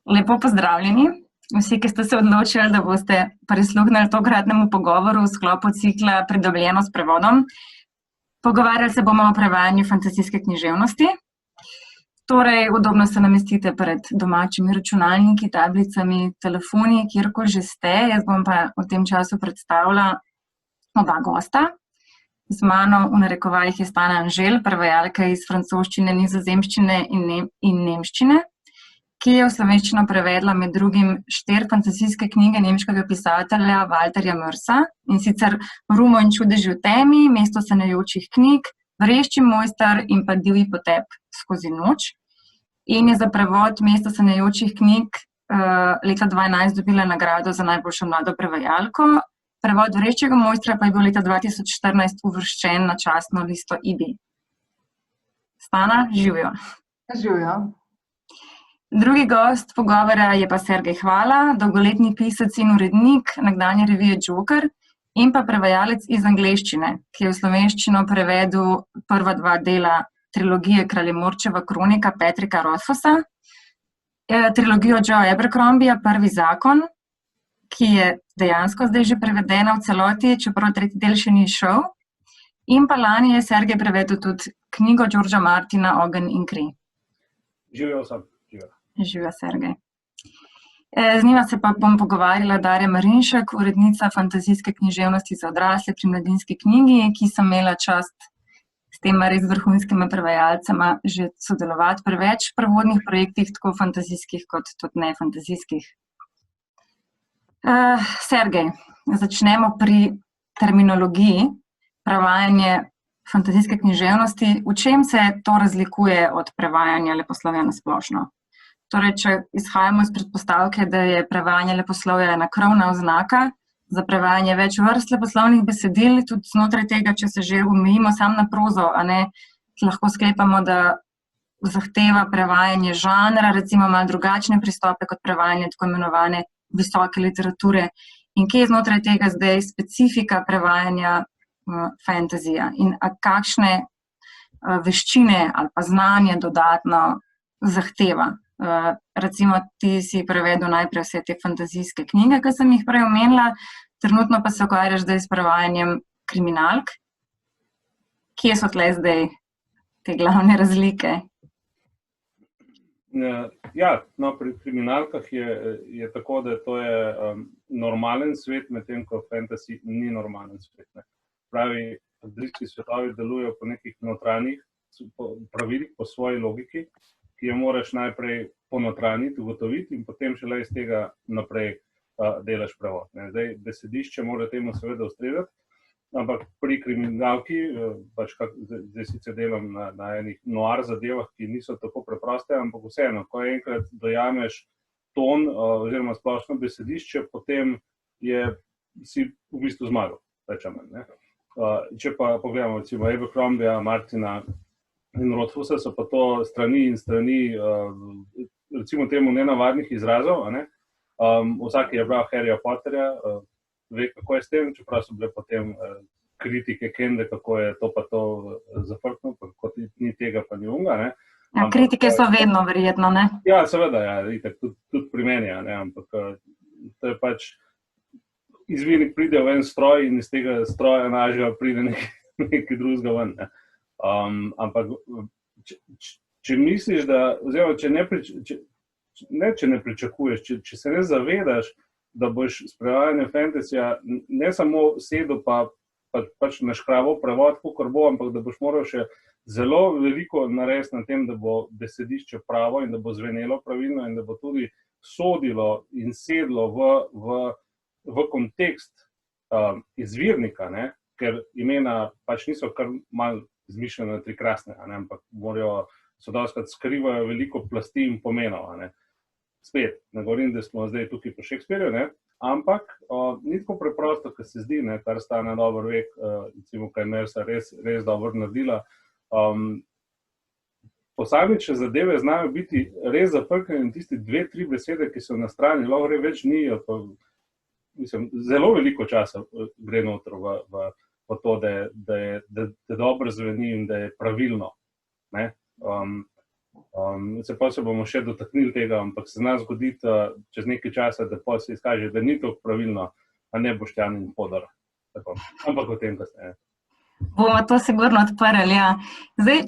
Lepo pozdravljeni, vsi, ki ste se odločili, da boste prisluhnili tokratnemu pogovoru v sklopu cikla Pridobljeno s prevodom. Pogovarjali se bomo o prevajanju fantazijske književnosti. Torej, udobno se namestite pred domačimi računalniki, tablicami, telefoni, kjerkoli že ste. Jaz bom pa v tem času predstavila oba gosta. Z mano v narekovajih je Stana Anžel, prevajalka iz francoščine, nizozemščine in nemščine, ki je v slovenščino prevedla med drugim 4 fantazijske knjige nemškega pisatelja Walterja Moersa, in sicer Rumo in čudeži v temi, Mesto sanjajočih knjig, Vreščji mojster in pa Divji potep skozi noč. In je za prevod Mesto sanjajočih knjig leta 2011 dobila nagrado za najboljšo mlado prevajalko. Prevod Vreščjega mojstra pa je bil leta 2014 uvrščen na častno listo IBI. Stana, živijo. Živijo. Drugi gost pogovora je pa Sergej Hvala, dolgoletni pisec in urednik nekdanje revije Joker in pa prevajalec iz angleščine, ki je v slovenščino prevedel prva 2 dela trilogije Kraljemorčeva kronika Patricka Rothfusa, trilogijo Joea Abercrombija Prvi zakon, ki je dejansko zdaj že prevedena v celoti, čeprav 3. del še ni šel, in pa lani je Sergej prevedel tudi knjigo Georgea Martina Ogenj in kri. Živijo sem. Živijo, Sergej. Z njima se pa bom pogovarjala Darja Marinšek, urednica fantazijske književnosti za odrasle pri Mladinski knjigi, ki sem imela čast s tema res vrhunskima prevajalcema že sodelovati pri več prevodnih projektih, tako fantazijskih kot tudi nefantazijskih. Sergej, začnemo pri terminologiji prevajanja fantazijske književnosti. V čem se to razlikuje od prevajanja leposlovja na splošno? Torej, če izhajamo iz predpostavke, da je prevajanje leposlovja ena krovna oznaka za prevajanje več vrst leposlovnih besedil, tudi znotraj tega, če se že omejimo samo na prozo, a ne, lahko sklepamo, da zahteva prevajanje žanra, recimo malo drugačne pristope kot prevajanje tako imenovane visoke literature. In kje je znotraj tega zdaj specifika prevajanja fantazija in kakšne veščine ali pa znanje dodatno zahteva? Recimo, ti si prevedel najprej vse te fantazijske knjige, ki sem jih prej omenila, trenutno pa se ukvarjaš zdaj s prevajanjem kriminalk. Kje so tle zdaj te glavne razlike? Ja, no, pri kriminalkah je tako, da to je normalen svet, medtem ko fantasy ni normalen svet. Pravi, fantazijski svetovi delujejo po nekih notranjih pravilih, po svoji logiki, ki jo moraš najprej ponotraniti, ugotoviti in potem šele iz tega naprej delaš prevod. Zdaj, besedišče mora temu seveda ustrezati, ampak pri kriminalki, zdaj sicer delam na enih noir zadevah, ki niso tako preproste, ampak vseeno, ko enkrat dojameš ton oziroma splošno besedišče, potem si v bistvu zmagal, rečem. Če pa pogledamo recimo Abercrombija, Martina in Rothfusa, so pa to strani in strani, recimo temu nenavadnih izrazov. Vsak je bral Harryja Potterja, ve, kako je s tem, čeprav so bile potem kritike Kende, kako je to pa to zafrknil, kako ni tega pa ni unga. Kritike so vedno verjetno, ne? Ja, seveda, ja, itak, tudi pri meni, ampak to je pač, izvirnik pride v en stroj in iz tega stroja nažega pride nekaj drugega ven. Ampak, če misliš, da, oziroma, če ne pričakuješ, če se ne zavedaš, da boš s prevajanjem fantasyja ne samo sedel pa pač naškraval prevod, kakor bo, ampak da boš moral še zelo veliko narediti na tem, da bo besedišče pravo in da bo zvenelo pravilno in da bo tudi sodilo in sedlo v kontekst izvirnika, ker imena pač niso kar malo izmišljene tri krasne, ampak so dostikrat skrivajo veliko plasti in pomenov. Spet, ne govorim, da smo zdaj tukaj po Shakespearju, ampak ni tako preprosto, kar se zdi, kar Stana dobro ve, recimo, kaj Moersa res dobro naredila. Posamične zadeve znajo biti res zafrknjene in tisti 2-3 besede, ki so na strani, lahko več ni, zelo veliko časa gre noter v to, da dobro zveni in da je pravilno. Se bomo še dotaknili tega, ampak se zna zgoditi čez nekaj časa, da pa se izkaže, da ni to pravilno, a ne Boštjan in Podor. Tako. Ampak o tem kasneje. Bomo to sigurno odprli, ja. Zdaj,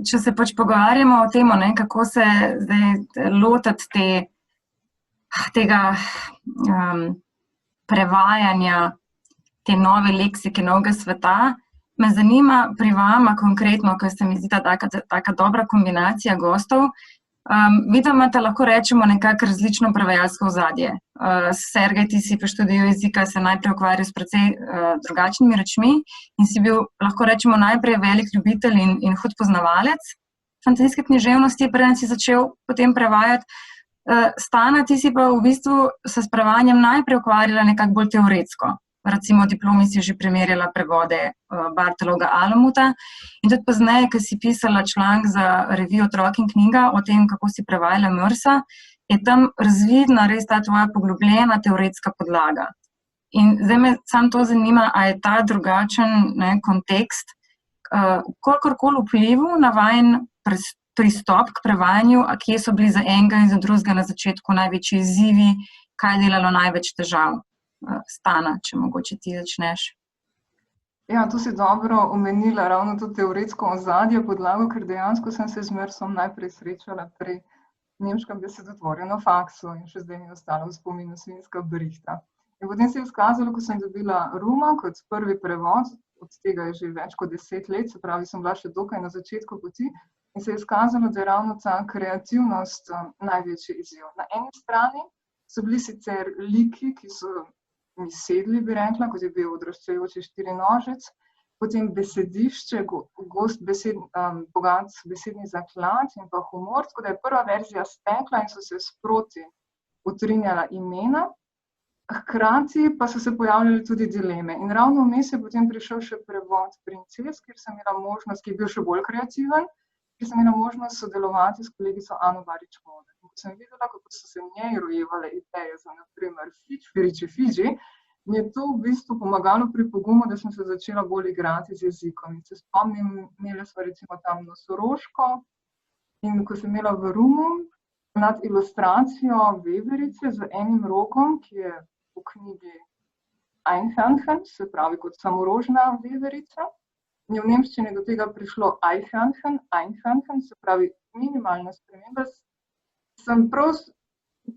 če se pač pogovarjamo o tem, kako se zdaj lotiti tega prevajanja te nove leksike, novega sveta, me zanima pri vama konkretno, ker se mi zdi taka dobra kombinacija gostov, vi da imate, lahko rečemo, nekako različno prevajalsko ozadje. Sergej, ti si po študiju jezika se najprej ukvarjal s precej drugačnimi rečmi in si bil, lahko rečemo, najprej velik ljubitelj in hud poznavalec fantazijske književnosti, preden si začel potem prevajati. Stana, ti si pa v bistvu se s prevajanjem najprej ukvarjala nekako bolj teoretsko. Recimo v diplomi si že primerjala prevode Bartolovga Alamuta in tudi pozneje, ko si pisala članek za revijo Otrok in knjiga o tem, kako si prevajala Mrsa, je tam razvidna res ta tvoja poglobljena teoretska podlaga. In zdaj me samo to zanima, a je ta drugačen kontekst kolikorkoli vplival na vajen pristop k prevajanju, a kje so bili za enega in za drugega na začetku največji izzivi, kaj je delalo največ težav? Stana, če mogoče ti začneš. Ja, tu si dobro omenila ravno to teoretsko ozadje, podlago, ker dejansko sem se z Mrsom najprej srečala pri nemškem besedotvorju na faksu in še zdaj mi je ostalo v spominu Svinjska brihta. In potem se je izkazalo, ko sem dobila Ruma kot prvi prevod, od tega je že več kot 10 let, se pravi, sem bila še dokaj na začetku poti, in se je izkazalo, da je ravno ta kreativnost največji izziv. Na eni strani so bili sicer liki, ki so mi sedli, bi rekla, kot je bil odraščajoči štirinožec, potem besedišče, bogat besedni zaklad in pa humor, tako da je prva verzija stekla in so se sproti utrinjala imena, hkrati pa so se pojavljali tudi dileme. In ravno vmes je potem prišel še prevod Princes, kjer sem imela možnost, ki je bil še bolj kreativen, kjer sem imela možnost sodelovati s kolegico Ano Barič-Moder. Ko sem videla, kako so se njej rojevale ideje za, na primer, Fidži, mi je to v bistvu pomagalo pri pogumu, da sem se začela bolj igrati z jezikom. In se spomnim, imeli smo recimo tam Nosoroško in ko sem imela v Rumu nad ilustracijo veverice z enim rogom, ki je v knjigi Einhörnchen, se pravi kot samorožna veverica, in je v nemščini do tega prišlo Einhörnchen, se pravi minimalna sprememba, sem prav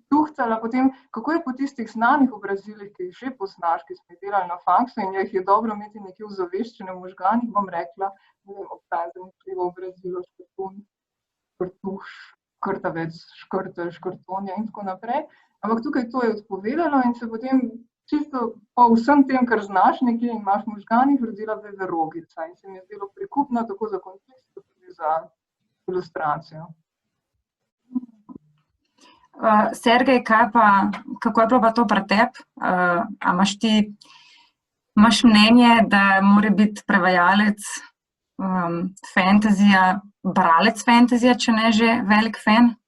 tuhtala potem, kako je po tistih znanih obrazilih, ki jih že poznaš, ki smo jih delali na faksu in jih je dobro imeti nekje v zaveščene v možganih, bom rekla, ne vem, obstaja zanimivo obrazilo, škrtun, škrtuš, škrtavec, škrtelj, škrtonja in tako naprej. Ampak tukaj to je odpovedalo in se potem čisto po vsem tem, kar znaš nekje in imaš v možganih, rodila veverogica in se mi je zdelo prikupno tako za kontekst, kot tudi za ilustracijo. Sergej, kako je bilo pa to pri tebi? A imaš mnenje, da mora biti prevajalec fantazija, bralec fantazija, če ne že velik fan?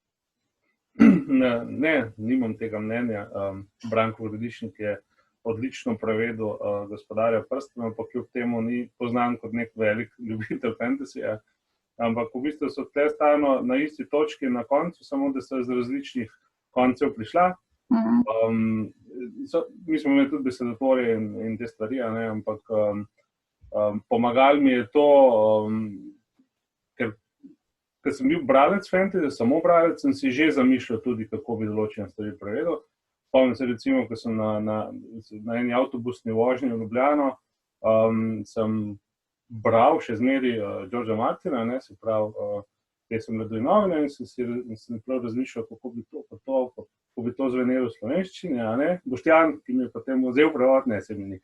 Ne, nimam tega mnenja. Branko Gradišnik je odlično prevedel Gospodarja prstanov, ampak kljub temu ni poznan kot nek velik ljubitelj fantazija. Ampak v bistvu so tle stalno na isti točki na koncu, samo da so iz različnih koncev prišla. Mi smo imeli tudi besedotvorje in te stvari, ampak pomagal mi je to, ker sem bil bralec fantasy, samo bralec, sem si že zamišljal tudi, kako bi določene stvari prevedel. Spomnim se recimo, ko sem na eni avtobusni vožnji v Ljubljano, sem bral še zmeri Georgea Martina, se pravi, Pesem ledu in ognja in sem prav razmišljal, kako bi to zvenelo v slovenščini, Boštjan, ki mi je potem vzel prevod, ne, se mi ni.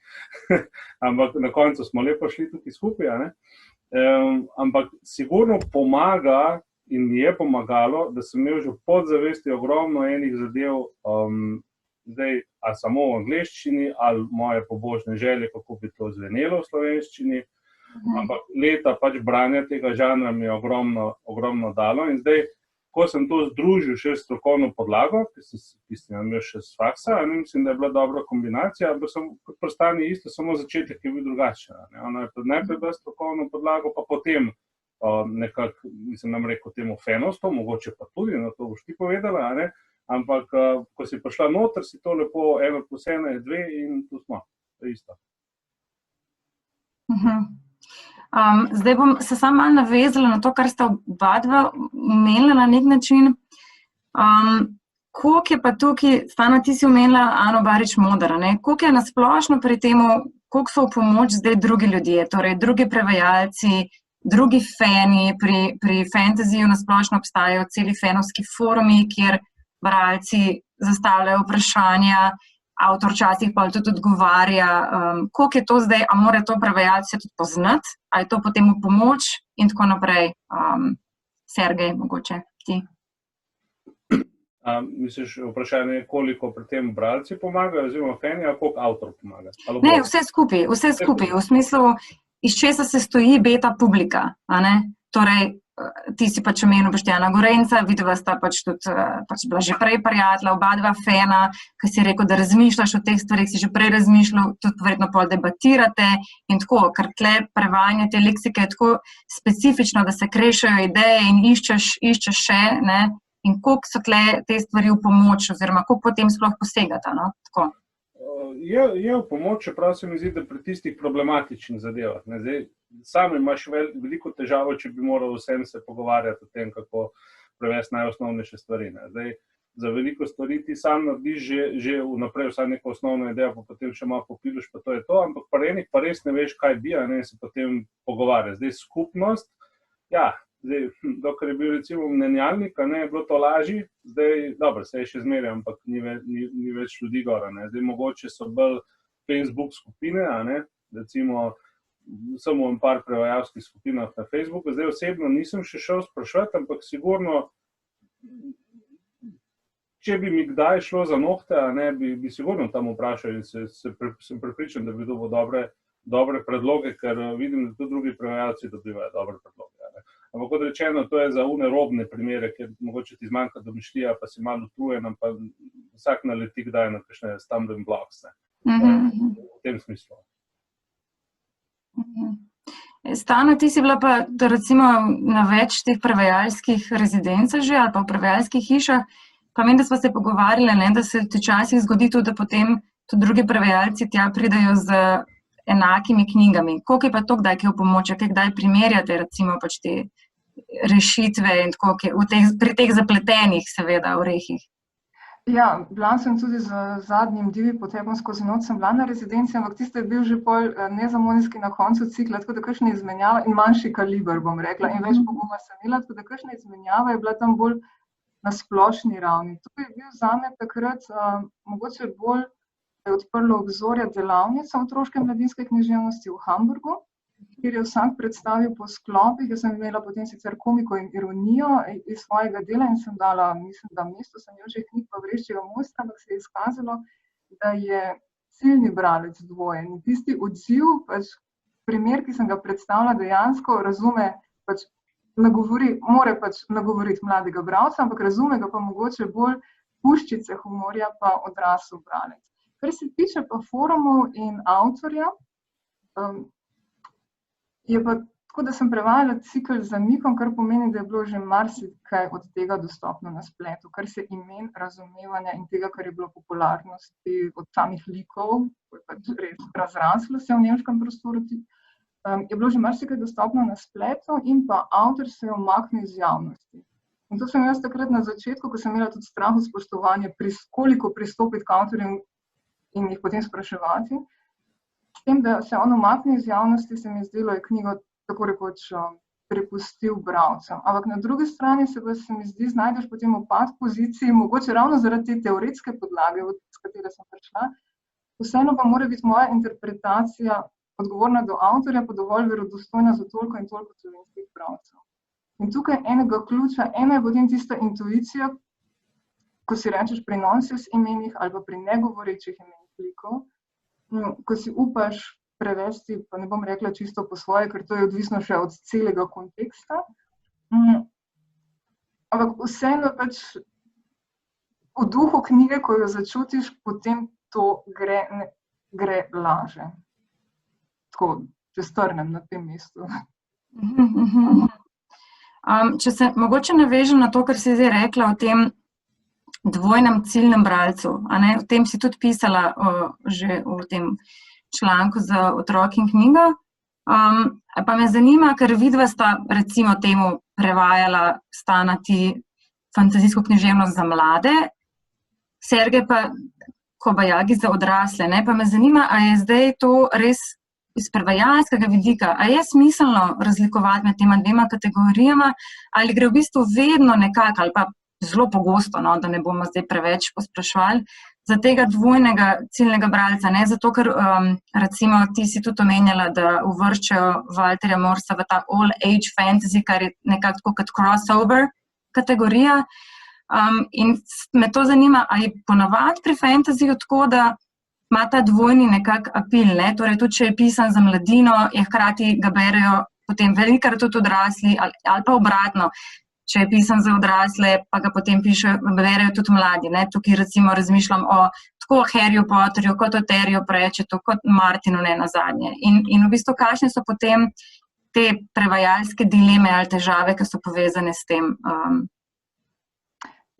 Ampak na koncu smo lepo šli tukaj skupaj, ampak sigurno pomaga in mi je pomagalo, da sem imel že v podzavesti ogromno enih zadev, zdaj, ali samo v angleščini, ali moje pobožne želje, kako bi to zvenelo v slovenščini, ampak leta pač branja tega žanra mi je ogromno dalo in zdaj, ko sem to združil še s strokovno podlago, ki sem imel še s faksa, mislim, da je bila dobra kombinacija, ampak sem kot prstani isto, samo začetek je bil drugačen. Ona je najprej bila strokovno podlago, pa potem nekako, mislim, nam rekel temu fenosto, mogoče pa tudi, no to boš ti povedala, a ne? Ampak, ko si prišla noter, si to lepo 1+1 je 2 in tu smo, to je isto. Zdaj bom se samo malo navezala na to, kar sta oba dva omenila na nek način. Koliko je pa tukaj, Stana, ti si omenila Ano Barič Moder, ne? Koliko je nasplošno pri temu, koliko so v pomoč zdaj drugi ljudje, torej drugi prevajalci, drugi fani, pri fantasyju nasplošno obstajajo celi fanovski forumi, kjer bralci zastavljajo vprašanja, avtor včasih pa tudi odgovarja, koliko je to zdaj, a mora to prevajalce tudi poznati, a je to potem v pomoč in tako naprej. Sergej, mogoče ti. Misliš, vprašanje je, koliko pri tem bralci pomagajo, oziroma fani, a koliko avtor pomaga? Ne, vse skupaj, v smislu, iz česa se stoji beta publika, a ne? Torej, ti si pač omenil Boštjana Gorenca, vidva sta pač tudi bila že prej prijatelja, oba dva fana, ki si rekel, da razmišljaš o teh stvarih, si že prej razmišljal, tudi verjetno pol debatirate in tako, ker tle prevajanje te leksike je tako specifično, da se krešajo ideje in iščeš še, ne, in koliko so tle te stvari v pomoč, oziroma koliko potem sploh posegata, no, tako. Je v pomoč, čeprav se mi zdi, da pri tistih problematičnih zadevah. Zdaj, sam imaš veliko težavo, če bi moral vsem se pogovarjati o tem, kako prevesti najosnovnejše stvari. Zdaj, za veliko stvari ti sam narediš že vnaprej vsaj neko osnovno idejo, pa potem še malo popiliš, pa to je to, ampak pa enih pa res ne veš, kaj bi, ne, se potem pogovarja. Zdaj, skupnost, ja, zdaj, dokler je bil recimo mnenjalnik, ne, je bilo to lažje, zdaj, dobro, se je še zmeraj, ampak ni več ljudi gora, ne. Zdaj, mogoče so bolj Facebook skupine, ne, recimo, samo en par prevajalskih skupinah na Facebooku, zdaj osebno nisem še šel spraševati, ampak sigurno, če bi mi kdaj šlo za nohte, ne, bi sigurno tam vprašal in sem prepričan, da bi dobil dobre predloge, ker vidim, da tudi drugi prevajalci dobivajo dobre predloge. Ampak kot rečeno, to je za robne primere, ker mogoče ti zmanjka domišljija, pa si malo utrujen, pa vsak naleti kdaj na kakšne stumbling blocks. V tem smislu. Stano, ti si bila pa recimo na več teh prevajalskih rezidencah že, ali pa v prevajalskih hišah, pa vem, da smo se pogovarjali, ne, da se včasih zgodi tudi, da potem tudi drugi prevajalci tja pridejo z enakimi knjigami. Koliko je pa to kdaj v pomoč, kdaj primerjate recimo pač te rešitve in tako, pri teh zapletenih seveda orehih? Ja, bila sem tudi z zadnjim Divji potepom skozi noč, sem bila na rezidenci, ampak tiste je bil že pol nezamonijski na koncu cikla, tako da kakšna izmenjava in manjši kaliber, bom rekla, in več poguma sem imela, tako da kakšna izmenjava je bila tam bolj na splošni ravni. To je bil zame takrat mogoče bolj odprlo obzorja delavnica otroške mladinske književnosti v Hamburgu, kjer je vsak predstavil po sklopih. Jaz sem imela potem sicer komiko in ironijo iz svojega dela in sem dala, mislim, da mesto sem Jože knjig pa Vreščjega mostra, ampak se je izkazalo, da je ciljni bralec dvojen. In tisti odziv, pač primer, ki sem ga predstavila, dejansko razume, pač more pač nagovoriti mladega bralca, ampak razume ga pa mogoče bolj puščice humorja pa odrasel bralec. Kar se tiče pa forumov in avtorja, je pa tako, da sem prevajala cikel z zamikom, kar pomeni, da je bilo že marsikaj od tega dostopno na spletu, kar se imen, razumevanja in tega, kar je bilo popularnosti od samih likov, ko je pač res razraslo se v nemškem prostoru, je bilo že marsikaj dostopno na spletu in pa avtor se je umaknil iz javnosti. In to sem jaz takrat na začetku, ko sem imela tudi strah od spoštovanja, koliko pristopiti k avtorjem in jih potem spraševati. S tem, da se on umakne iz javnosti, se mi zdelo, je knjigo tako rekoč prepustil bralcem. Ampak na drugi strani se mi zdi, znajdeš potem v pad poziciji, mogoče ravno zaradi te teoretske podlage, s katere sem prišla, vseeno pa mora biti moja interpretacija odgovorna do avtorja, pa dovolj verodostojna za toliko in toliko slovenskih bralcev. In tukaj enega ključa, ena je potem tista intuicija, ko si rečeš pri nonsens imenih ali pa pri negovorečih imenih likov, ko si upaš prevesti, pa ne bom rekla čisto po svoje, ker to je odvisno še od celega konteksta. Ampak vseeno pač v duhu knjige, ko jo začutiš, potem to gre laže. Tako, če strnem na tem mestu. Če se mogoče navežem na to, kar si zdaj rekla o tem dvojnem ciljnem bralcu, a ne, o tem si tudi pisala že v tem članku za otroke in knjigo. Pa me zanima, ker vidva sta recimo temu prevajala Stana ti fantazijsko književnost za mlade, Sergej pa Kobajagi za odrasle, ne? Pa me zanima, a je zdaj to res iz prevajalskega vidika, a je smiselno razlikovati med tema dvema kategorijama, ali gre v bistvu vedno nekako, ali pa zelo pogosto, no, da ne bomo zdaj preveč pospraševali, za tega dvojnega ciljnega bralca, ne? Zato, ker recimo ti si tudi omenjala, da uvrščajo Walterja Morsa v ta all age fantasy, kar je nekako tako kot crossover kategorija. In me to zanima, a je ponavadi pri fantasyju tako, da ima ta dvojni nekak apil, ne? Torej tudi, če je pisan za mladino, je hkrati ga berejo potem velikrat tudi odrasli, ali pa obratno, če je pisan za odrasle, pa ga potem berejo tudi mladi, ne? Tukaj recimo razmišljam o tako Harryju Potterju, kot o Terryju Pratchettu, kot Martinu ne nazadnje. In v bistvu, kakšne so potem te prevajalske dileme ali težave, ki so povezane s tem?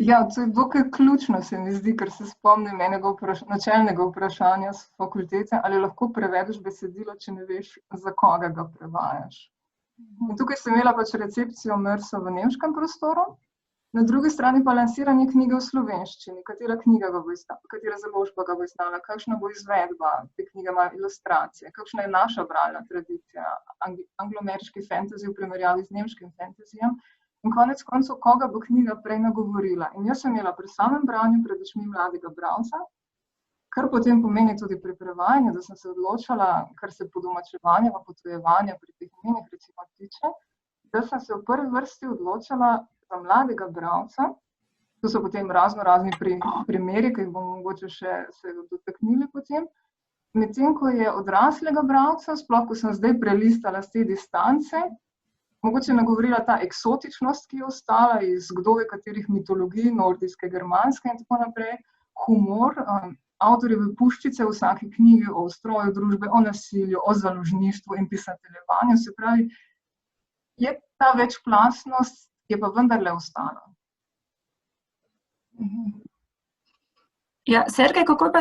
Ja, to je dokaj ključno, se mi zdi, ker se spomnim enega načelnega vprašanja z fakultete, ali lahko prevedeš besedilo, če ne veš, za koga ga prevajaš. In tukaj sem imela pač recepcijo Mersa v nemškem prostoru, na drugi strani pa lansiranje knjige v slovenščini, katera založba ga bo izdala, kakšna bo izvedba, te knjige ima ilustracije, kakšna je naša bralna tradicija, angloameriški fantasy v primerjavi z nemškim fantasyjem. In konec koncev, koga bo knjiga prej nagovorila. In jaz sem imela pri samem branju pred očmi mladega bralca, kar potem pomeni tudi pri prevajanju, da sem se odločala, kar se podomačevanja, pa potujevanja pri teh imenih recimo tiče, da sem se v prvi vrsti odločala za mladega bralca. To so potem razni primeri, ki jih bomo mogoče še se dotaknili potem. Medtem, ko je odraslega bralca, sploh ko sem zdaj prelistala z te distance, mogoče nagovorila ta eksotičnost, ki je ostala iz kdo ve katerih mitologij, nordijske, germanske in tako naprej, humor, avtorjeve puščice v vsaki knjigi o ustroju družbe, o nasilju, o založništvu in pisateljevanju, se pravi, je ta večplastnost, je pa vendarle ostala. Ja, Sergej, kako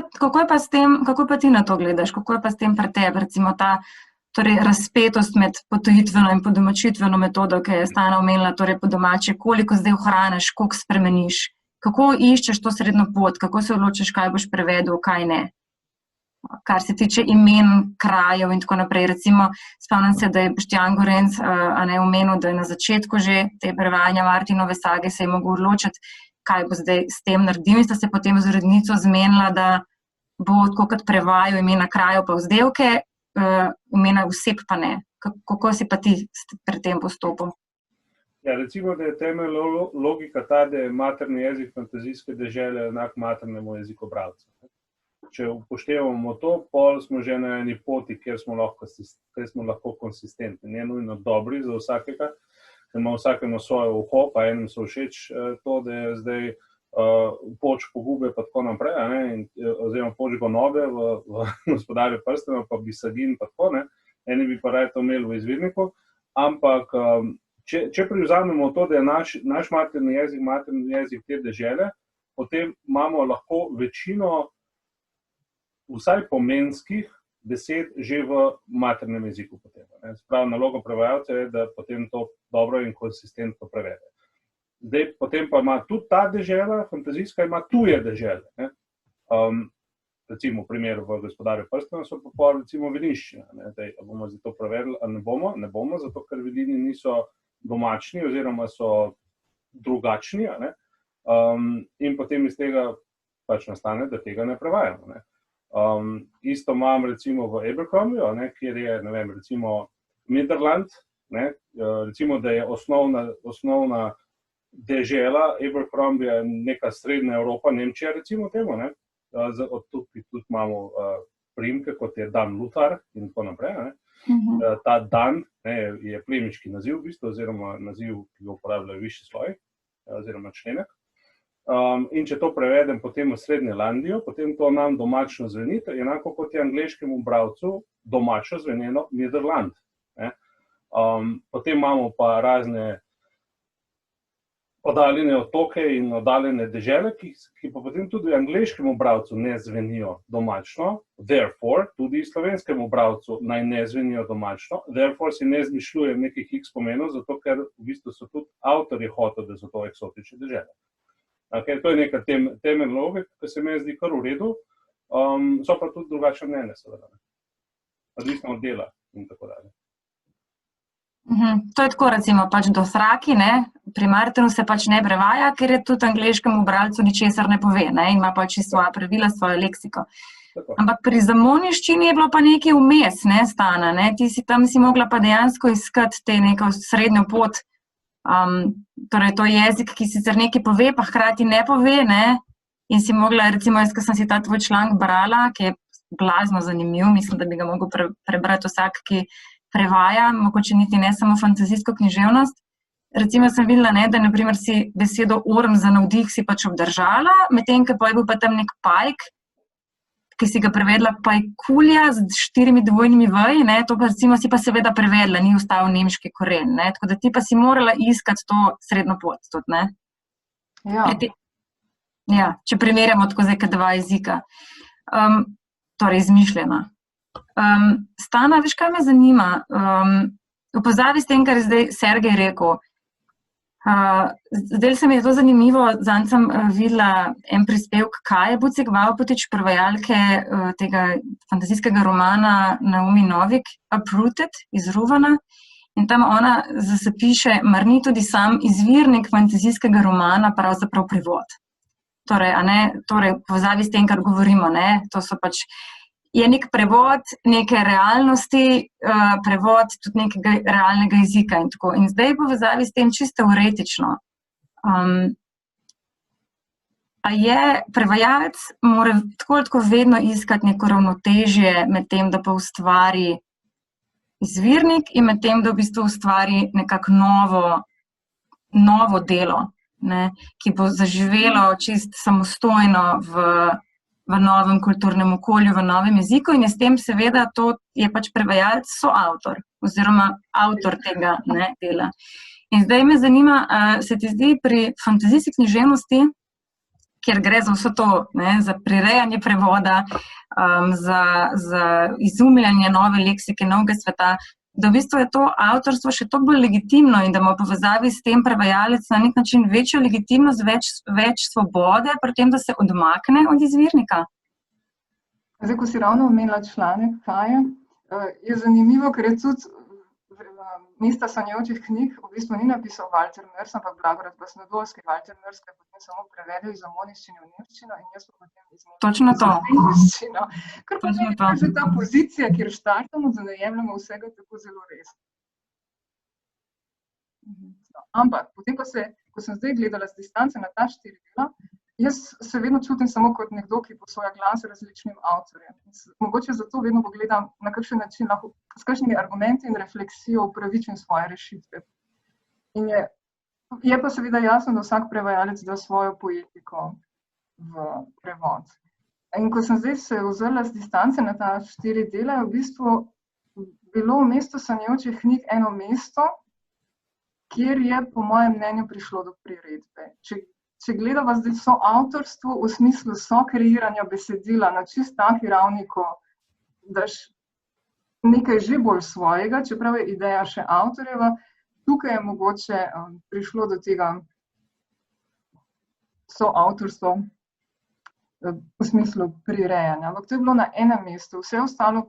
pa ti na to gledaš? Kako je pa s tem pri tebi, recimo ta razpetost med potujitveno in podomačitveno metodo, ki je Stana omenila, torej po domače, koliko zdaj ohraniš, koliko spremeniš, kako iščeš to srednjo pot, kako se odločiš, kaj boš prevedel, kaj ne. Kar se tiče imen, krajev in tako naprej. Recimo, spomnim se, da je Boštjan Gorenc omenil, da je na začetku že te prevajanja Martinove sage se je mogel odločiti, kaj bo zdaj s tem naredil, in sta se potem z urednico zmenila, da bo tako kot prevajal imena krajev pa vzdevke, imena oseb pa ne. Kako si pa ti pri tem postopil? Ja, recimo, da je temeljna logika ta, da je materni jezik fantazijske dežele enak maternemu jeziku bralca. Če upoštevamo to, pol smo že na eni poti, kjer smo lahko konsistentni. Ne nujno dobri za vsakega, ker ima vsakemu svoje uho, pa enim so všeč to, da je zdaj poč pogube pa tako naprej, oziroma poč gonove v Gospodarju prstanov, pa Bisagin pa tako, ne. Eni bi pa raje to imeli v izvirniku, ampak če privzamemo to, da je naš materni jezik te dežele, potem imamo lahko večino vsaj pomenskih besed že v maternem jeziku potem. Sprav naloga prevajalca je, da potem to dobro in konsistentno prevede. Zdaj, potem pa ima tudi ta dežela, fantazijska, ima tuje dežele. Recimo, v primeru v Gospodarju prstanov so pa recimo vilinščina. Zdaj, a bomo za to prevedli, ali ne bomo? Ne bomo, zato ker vilini niso domačni oziroma so drugačni. In potem iz tega pač nastane, da tega ne prevajamo. Isto imam recimo v Abercrombiju, kjer je, ne vem, recimo Midland, recimo, da je osnovna dežela Abercrombija, neka srednja Evropa, Nemčija recimo temu, od tukaj tudi imamo priimke, kot je Dan Luthar in tako naprej. Ta Dan je plemiški naziv v bistvu, oziroma naziv, ki ga uporabljajo višji sloji, oziroma členek. In če to prevedem potem v Srednjelandijo, potem to nam domačno zveni, enako kot je angleškemu bralcu domačo zveneno Midland. Potem imamo pa razne oddaljene otoke in oddaljene dežele, ki pa potem tudi angleškemu bralcu ne zvenijo domačno, therefore tudi slovenskemu bralcu naj ne zvenijo domačno, therefore si ne izmišljujem nekih x pomenov, zato ker v bistvu so tudi avtorji hoteli, da so to eksotične dežele. Okay, to je neka temeljna logika, ki se mi zdi kar v redu, so pa tudi drugačne mnenje, seveda. Odvisno od dela in tako dalje. To je tako, recimo, pač Dothraki, ne, pri Martinu se pač ne prevaja, ker je tudi angleškemu bralcu ničesar ne pove, ne, in ima pač svoja pravila, svojo leksiko. Tako. Ampak pri zamonjščini je bilo pa nekaj vmes, ne, Stana, ne, tam si mogla pa dejansko iskati te neko srednjo pot, torej to je jezik, ki sicer nekaj pove, pa hkrati ne pove, ne, in si mogla, recimo, jaz, ko sem si ta tvoj članek brala, ki je blazno zanimiv, mislim, da bi ga mogel prebrati vsak, ki prevaja, mogoče niti ne samo fantazijsko književnost. Recimo sem videla, ne, da naprimer si besedo orm za navdih si pač obdržala, medtem, ko je bil pa tam nek pajk, ki si ga prevedla pajkulja z 4 dvojnimi v, ne, to pa recimo si pa seveda prevedla, ni ostal nemški koren, ne, tako da ti pa si morala iskati to srednjo pot tudi, ne. Ja. Ja, če primerjamo tako zdaj dva jezika. Torej, izmišljena. Stana, veš, kaj me zanima? V povezavi s tem, kar je zdaj Sergej rekel. Zdaj se mi je to zanimivo, zanj sem videla en prispevek Kaje Bucek-Vavpotič, prevajalke tega fantazijskega romana Naomi Novik, Uprooted iz Ruvana, in tam ona zapiše, mar ni tudi sam izvirnik fantazijskega romana pravzaprav prevod. Torej, v povezavi s tem, kar govorimo, ne, to so pač je nek prevod neke realnosti, prevod tudi nekega realnega jezika in tako. In zdaj povezavi s tem čisto teoretično. A je prevajalec mora tako vedno iskati neko ravnotežje med tem, da pa ustvari izvirnik in med tem, da v bistvu ustvari nekako novo delo, ne, ki bo zaživelo čisto samostojno v novem kulturnem okolju, v novem jeziku in je s tem seveda to je pač prevajalec soavtor oziroma avtor tega, ne, dela. In zdaj me zanima, se ti zdi pri fantazijski književnosti, kjer gre za vse to, ne, za prirejanje prevoda, za izumljanje nove leksike, novega sveta, da v bistvu je to avtorstvo še toliko bolj legitimno in da ima v povezavi s tem prevajalec na nek način večjo legitimnost, več svobode, pri tem, da se odmakne od izvirnika? Zdaj, ko si ravno omenila članek Kaje, je zanimivo, ker je tudi Mesta sanjajočih knjig v bistvu ni napisal Walter Mörs, ampak Blagodat Basnodolski. Walter Mörs je potem samo prevedel iz zamonjščine v nemščino in jaz pa potem iz nemščino. Ker pa je že ta pozicija, kjer štartamo, da ne jemljamo vsega tako zelo resno. Ampak potem pa ko sem zdaj gledala z distance na ta 4 dela, jaz se vedno čutim samo kot nekdo, ki posoja glas različnim avtorjem. Mogoče zato vedno pogledam, na kakšen način lahko, s kakšnimi argumenti in refleksijo upravičim svoje rešitve. In je pa seveda jasno, da vsak prevajalec da svojo poetiko v prevod. In ko sem zdaj se vzela z distance na ta 4 dela, je v bistvu bilo v Mestu sanjajočih knjig eno mesto, kjer je po mojem mnenju prišlo do priredbe. Če gledava zdaj soavtorstvo v smislu sokreiranja besedila na čist taki ravni, ko daš nekaj že bolj svojega, čeprav je ideja še avtorjeva, tukaj je mogoče prišlo do tega soavtorstva v smislu prirejanja. Ampak to je bilo na enem mestu, vse ostalo,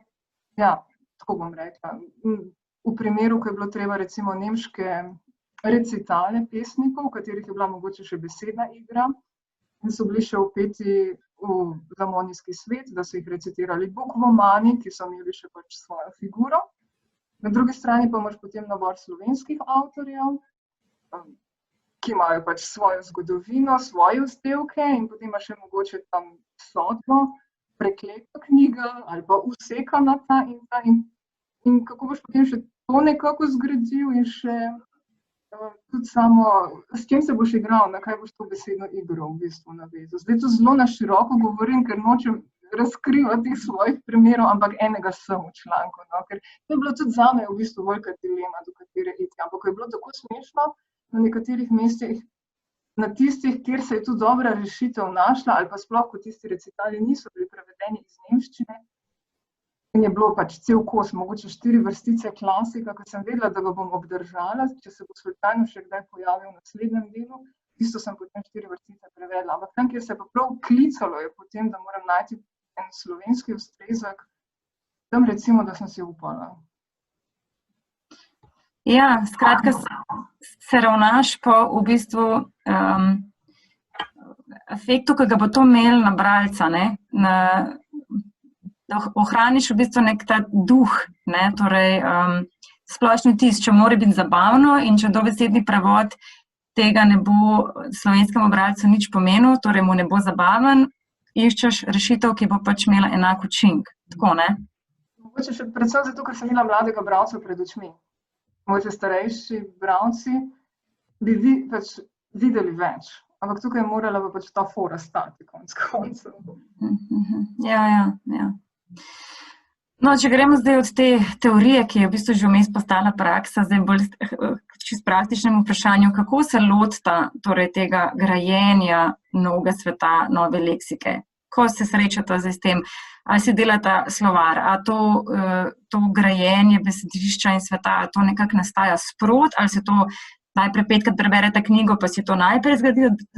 ja, tako bom rekla, v primeru, ko je bilo treba recimo nemške recitale pesnikov, v katerih je bila mogoče še besedna igra in so bili še vpeti v zamonijski svet, da so jih recitirali bukvomani, ki so imeli še pač svojo figuro. Na drugi strani pa imaš potem nabor slovenskih avtorjev, ki imajo pač svojo zgodovino, svoje vzdevke in potem imaš še mogoče tam sodbo, prekleto knjigo ali pa usekana ta in ta in kako boš potem še to nekako zgradil in še tudi samo, s čim se boš igral, na kaj boš to besedno igro v bistvu navezal. Zdaj to zelo na široko govorim, ker nočem razkrivati svojih primerov, ampak enega sem v članku, no? Ker to je bilo tudi zame v bistvu velika dilema, do katere iti. Ampak ko je bilo tako smešno na nekaterih mestih, na tistih, kjer se je tu dobra rešitev našla, ali pa sploh, ko tisti recitali niso bili prevedeni iz nemščine, in je bilo pač cel kos, mogoče 4 vrstice klasika, ko sem vedela, da ga bom obdržala, če se bo Sultanu še kdaj pojavil v naslednjem delu, isto sem potem 4 vrstice prevedla. Ampak tam, kjer se je pa prav klicalo, je potem, da moram najti en slovenski ustrezek, tam recimo, da sem si upala. Ja, skratka, se ravnaš po v bistvu efektu, ki ga bo to imel na bralca, ne? Da ohraniš v bistvu nek ta duh, ne? Torej, splošni vtis, če mora biti zabavno in če dobesedni prevod tega ne bo slovenskemu bralcu nič pomenil, torej mu ne bo zabaven, iščeš rešitev, ki bo pač imela enak učinek. Tako, ne? Mogoče še predvsem zato, ker sem imela mladega bralca pred očmi. Mogoče starejši bralci bi pač videli več, ampak tukaj je morala pa pač ta fora stati konec koncev. Ja. No, če gremo zdaj od te teorije, ki je v bistvu že vmes postala praksa, zdaj bolj čisto praktičnemu vprašanju, kako se lotita torej tega grajenja novega sveta, nove leksike? Ko se srečata zdaj s tem, ali si delata slovar, a to grajenje besedišča in sveta, a to nekako nastaja sprot, ali se to najprej 5-krat preberete knjigo, pa si to najprej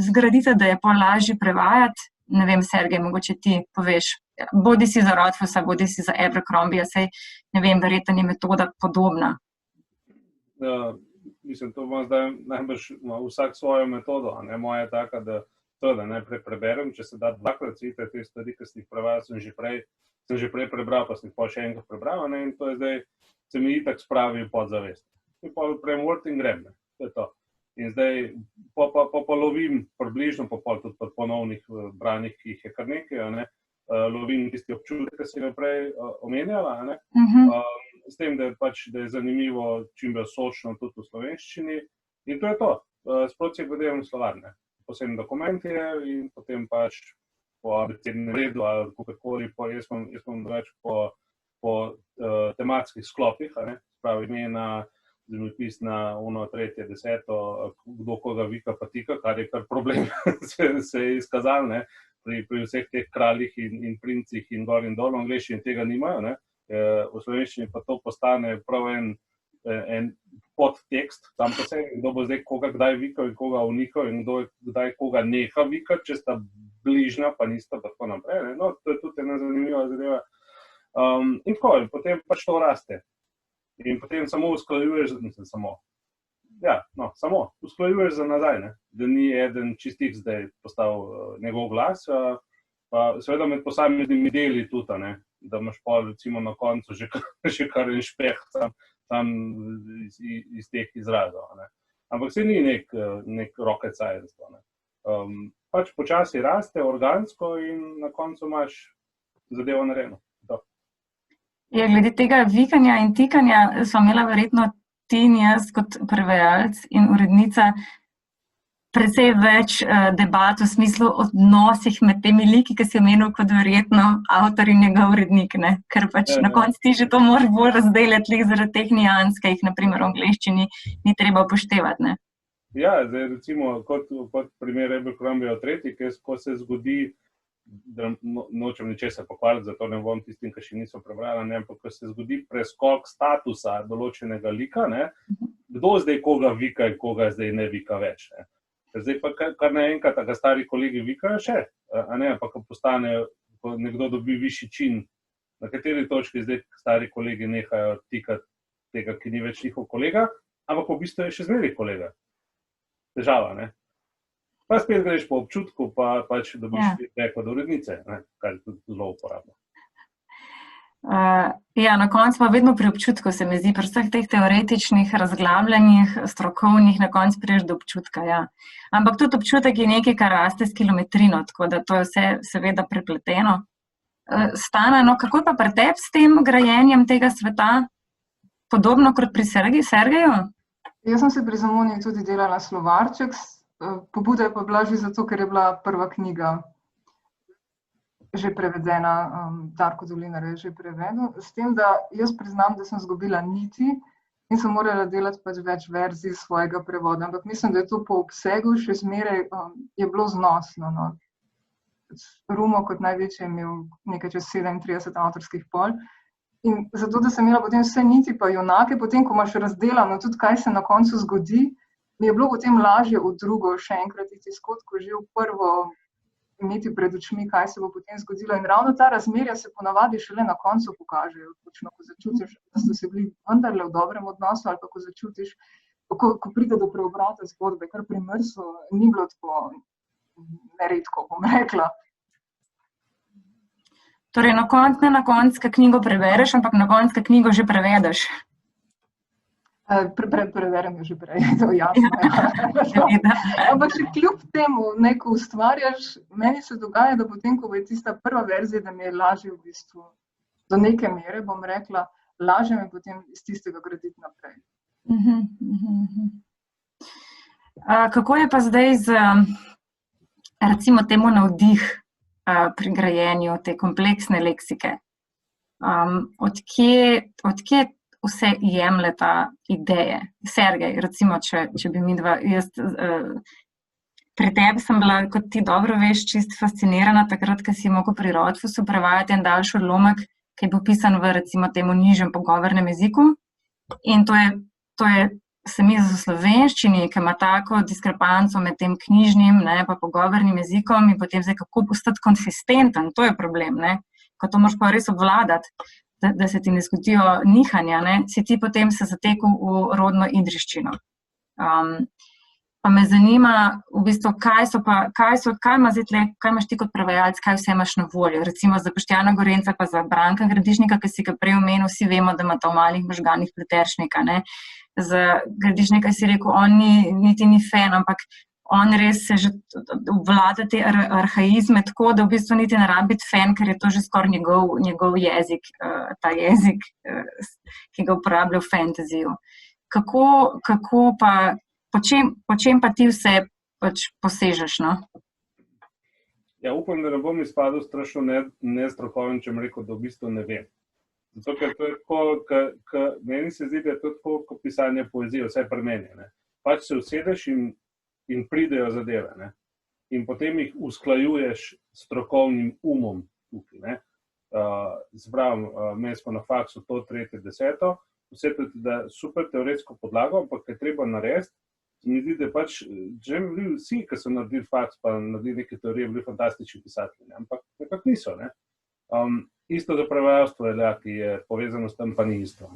zgradite, da je pol lažje prevajati? Ne vem, Sergej, mogoče ti poveš. Bodi si za Rothfusa, bodi si za Abercrombija, saj ne vem, verjetno je metoda podobna. Mislim, to bom zdaj najbrž vsak svojo metodo, a ne moja je taka, da najprej preberem, če se da 2-krat svite te stvari, ki sem jih prevajal, sem že prej prebral, pa sem jih pa še enkrat prebral, ne, in to je zdaj, se mi itak spravi podzavest. In pa premort in grem, ne, to je to. In zdaj, pa lovim približno, pa tudi po ponovnih branjih, ki jih je kar nekaj, ne, lovim tisti občutek, ki si ga prej omenjala, ne, s tem, da je zanimivo, čim bolj sočno tudi v slovenščini, in to je to, sproti gledajem slovarne. Posebni dokument je in potem pač po abecednem redu ali kakorkoli, jaz imam več po tematskih sklopih, pravi imena, zemljepisna, 3., 10., kdo koga vika pa tika, kar je kar problem se je izkazal, ne, pri vseh teh kraljih in princih in gor in dol, angleščini tega nimajo, ne, v slovenščini pa to postane prav en podtekst, tam pa se, kdo bo zdaj koga kdaj vikal in koga unikal in kdo kdaj koga neha vikati, če sta bližnja, pa nista, pa tako naprej, ne. No, to je tudi ena zanimiva zadeva. In tako, potem pač to raste. In potem samo usklajuješ, usklajuješ za nazaj, ne, da ni eden čistih zdaj postal njegov glas, pa seveda med posameznimi deli tudi, ne, da imaš pa recimo na koncu že kar en špeh tam iz teh izrazov, ne. Ampak se ni nek rocket science, ne. Pač počasi raste, organsko in na koncu imaš zadevo narejeno. Ja, glede tega vikanja in tikanja sva imela verjetno ti in jaz kot prevajalec in urednica precej več debat v smislu odnosih med temi liki, ki si omenil kot verjetno avtor in njegov urednik, ne? Ker pač na koncu ti že to moraš bolj razdeljati zaradi teh nians, ki jih na primer v angleščini ni treba upoštevati, ne? Ja, zdaj recimo kot primer Abercrombija 3., ko se zgodi, da nočem ničesar pokvariti, zato ne bom tistim, ki še niso prebrali, ampak ko se zgodi preskok statusa določenega lika, ne, kdo zdaj koga vika in koga zdaj ne vika več, ne. Zdaj pa kar naenkrat, ga stari kolegi vikajo še, a ne, pa ko postane, ko nekdo dobi višji čin, na kateri točki zdaj stari kolegi nehajo tikati tega, ki ni več njihov kolega, ampak v bistvu je še zmeraj kolega. Težava, ne. Pa spet greš po občutku, pa pač dobiš feedback od urednice, ne, kar je tudi zelo uporabno. Ja, na koncu pa vedno pri občutku se mi zdi, pri vseh teh teoretičnih razglabljanjih, strokovnih, na koncu priješ do občutka, ja. Ampak tudi občutek je nekaj, kar raste s kilometrino, tako da to je vse seveda prepleteno. Stana, no, kako je pa pri tebi s tem grajenjem tega sveta? Podobno kot pri Sergeju? Jaz sem se pri Zamoni tudi delala slovarček, pobuda je pa bila že zato, ker je bila prva knjiga že prevedena, Darko Dolinar je že prevedel, s tem, da jaz priznam, da sem izgubila niti in sem morala delati pač več verzij svojega prevoda. Ampak mislim, da je to po obsegu še zmeraj je bilo znosno. No. Rumo kot največji je imel nekaj čez 37 avtorskih pol. In zato, da sem imela potem vse niti pa junake, potem, ko imaš razdelano tudi, kaj se na koncu zgodi, mi je bilo potem lažje v drugo še enkrat iti skozi, ko že v prvo imeti pred očmi, kaj se bo potem zgodilo. In ravno ta razmerja se ponavadi šele na koncu pokažejo, točno, ko začutiš, da so se bili vendarle v dobrem odnosu, ali pa ko začutiš, ko pride do preobrata zgodbe, kar pri Mrsu ni bilo tako neredko, bom rekla. Torej, na koncu, ko knjigo prebereš, ampak na koncu, ko knjigo že prevedeš. Preverjam jo že prej, to je jasno. Ampak še kljub temu, ko ustvarjaš, meni se dogaja, da potem, ko je tista prva verzija, da mi je lažje v bistvu, do neke mere, bom rekla, lažje mi potem iz tistega graditi naprej. Kako je pa zdaj z, recimo temu navdih pri grajenju te kompleksne leksike? Odkje vse jemljeta ideje? Sergej, recimo, če bi mi dva, pri tebi sem bila, kot ti dobro veš, čist fascinirana takrat, ko si mogel pri Rodfusu prevajati en daljši odlomek, ki je bil pisan v, recimo, temu nižjem pogovornem jeziku. In to je se mi za slovenščini, ki ima tako diskrepanco med tem knjižnim, pa pogovornim jezikom in potem zdaj, kako postati konsistenten, to je problem, ko to moraš pa res obvladati, da se ti ne zgodijo nihanja, si ti potem se zatekel v rodno idriščino. Pa me zanima, v bistvu, kaj imaš ti kot prevajalec, kaj vse imaš na voljo. Recimo za Boštjana Gorenca pa za Branka Gradišnika, ki si ga prej omenil, vsi vemo, da ima ta v malih možganih Pleteršnika. Za Gradišnika si rekel, on niti ni fan, ampak on res se že obvlada te arhaizme tako, da v bistvu niti ne rabi biti fan, ker je to že skoraj njegov jezik, ta jezik, ki ga uporablja v fantasyju. Kako pa, po čem pa ti vse pač posežeš, no? Ja, upam, da ne bom izpadel strašno nestrokoven, če bom rekel, da v bistvu ne vem. Zato, ker to je tako, meni se zdi, da je to tako kot pisanje poezije, vse pri meni. Pač se usedeš in pridejo zadeve, in potem jih usklajuješ s strokovnim umom tukaj, Zbravim, imeli smo na faksu to 3., 10., vse to da super teoretsko podlago, ampak je treba narediti, mi zdi, da pač, že bili vsi, ki so naredili faks, pa naredili neke teorije, bili fantastični pisatelji, ampak nekako niso, Isto za prevajalstvo ki je povezano s tem, pa ni isto,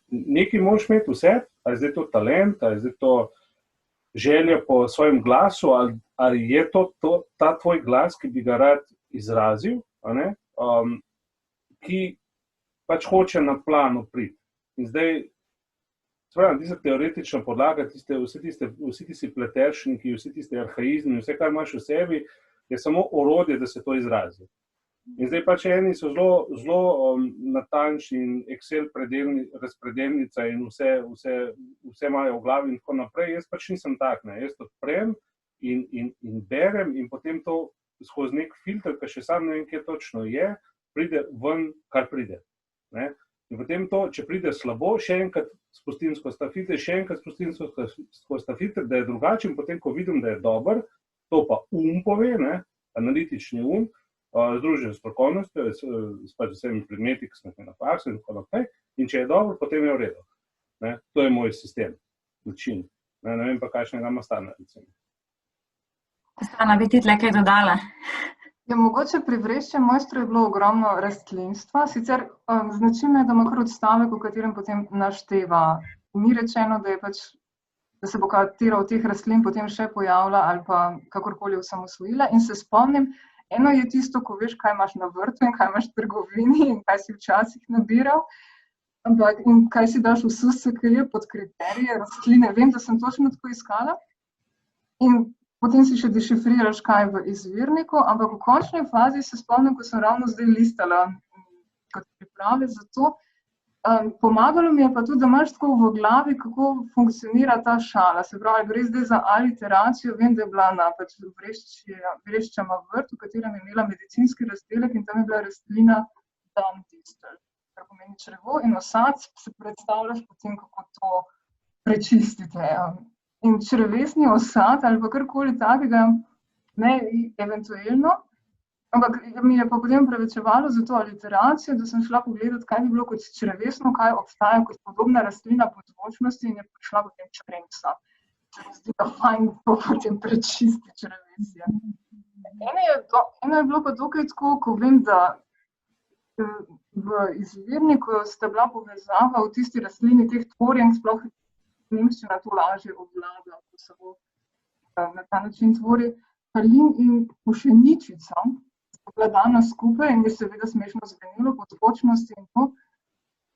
Nekaj moraš imeti vse, ali je zdaj to talent, ali je zdaj to želja po svojem glasu, ali je to ta tvoj glas, ki bi ga rad izrazil, ki pač hoče na plano priti. In zdaj, tista teoretična podlaga, vsi tisti pleteršniki, vsi tisti arhaizmi, vse, kar imaš v sebi, je samo orodje, da se to izrazi. In zdaj pač eni so zelo natančni in Excel razpredelnica in vse imajo v glavi in tako naprej. Jaz pač nisem tak, Jaz odprem in berem in potem to skozi nek filter, ki še sam ne vem, kje točno je, pride ven, kar pride. In potem to, če pride slabo, še enkrat spustim skozi ta filter, še enkrat spustim skozi ta filter, da je drugačen, potem, ko vidim, da je dober, to pa pove, analitični združen s strokovnostjo, s vsemi predmeti, ki smo jih na faksu in tako naprej, in če je dobro, potem je v redu. To je moj sistem, način. Ne vem pa, kakšnega ima Stana, recimo. Stana, bi ti tle kaj dodala? Ja, mogoče pri Vreščem mojstru je bilo ogromno rastlinstva, sicer značilno je, da ima kar odstavek, v katerem potem našteva. Ni rečeno, da se bo katera od teh rastlin potem še pojavila ali pa kakorkoli osamosvojila, in se spomnim, eno je tisto, ko veš, kaj imaš na vrtu in kaj imaš v trgovini in kaj si včasih nabiral, ampak in kaj si daš v SSKJ pod kriterije rastline. Vem, da sem točno tako iskala in potem si še dešifriraš, kaj v izvirniku, ampak v končni fazi se spomnim, ko sem ravno zdaj listala kot priprave za to, pomagalo mi je pa tudi, da imaš tako v glavi, kako funkcionira ta šala. Se pravi, gre zdaj za aliteracijo, vem, da je bila na Vreščema vrt, v katerem je imela medicinski razdelek in tam je bila rastlina dandistel. kar pomeni črevo, in osac se predstavljaš potem, kako to prečistite. In črevesni osad ali pa karkoli takega, ne, eventualno, ampak mi je pa potem prevečevalo za to aliteracijo, da sem šla pogledati, kaj bi bilo kot črevesno, kaj obstaja kot podobna rastlina podzvočnosti, in je prišla potem čremsa. Se mi zdi, da fajn to potem prečisti črevesje. Eno je bilo pa dokaj tako, ko vem, da v izvirniku sta bila povezava v tisti rastlini teh tvorjen, sploh nemščina to lažje obvlada, ko se bo na ta način tvori. Kalin in pušeničica sta bila dana skupaj in je seveda smešno zvenilo podzvočnosti in to.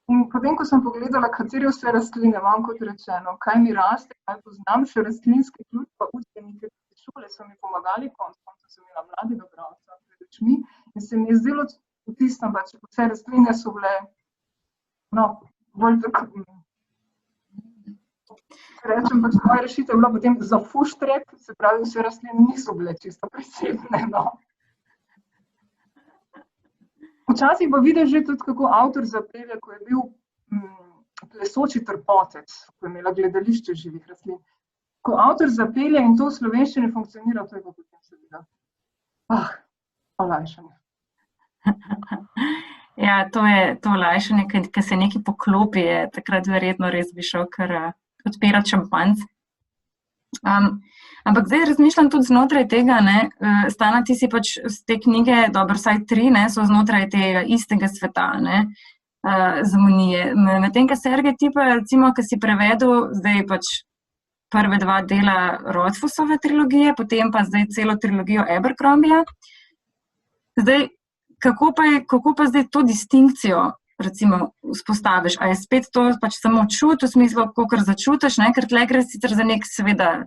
In potem, ko sem pogledala, katere vse rastline imam, kot rečeno, kaj mi raste, kaj poznam, še rastlinski ključ, pa učbenike šole so mi pomagali, konec sem imela mladega bralca pred očmi in se mi je zdelo v tistem, pač vse rastline so bile, no, bolj tako, rečem, pač moja rešitev je bila potem za fuštrek, se pravi, vse rastline niso bile čisto presebne, no. Včasih pa vidiš že tudi, kako avtor zapelje, ko je bil plesoči trpotec, ko je imela gledališče živih rastlin. Ko avtor zapelje in to v slovenščini funkcionira, to je pa potem seveda. Olajšanje. Ja, to je to olajšanje, ki se nekaj poklopi, je takrat verjetno res bi šel kar odpirati šampanjc. Ampak zdaj razmišljam tudi znotraj tega, ne, Stana, ti si pač z te knjige, dobro, vsaj 3, ne, so znotraj tega istega sveta, ne, Zemunije. Medtem, Sergej, ti pa, recimo, ki si prevedel zdaj pač prve 2 dela Rothfussove trilogije, potem pa zdaj celo trilogijo Abercrombija. Zdaj, kako pa zdaj to distinkcijo, recimo, vzpostaviš? A je spet to pač samo čut, v smislu, kakor začutiš, ne? Ker tle gre sicer za nek, seveda,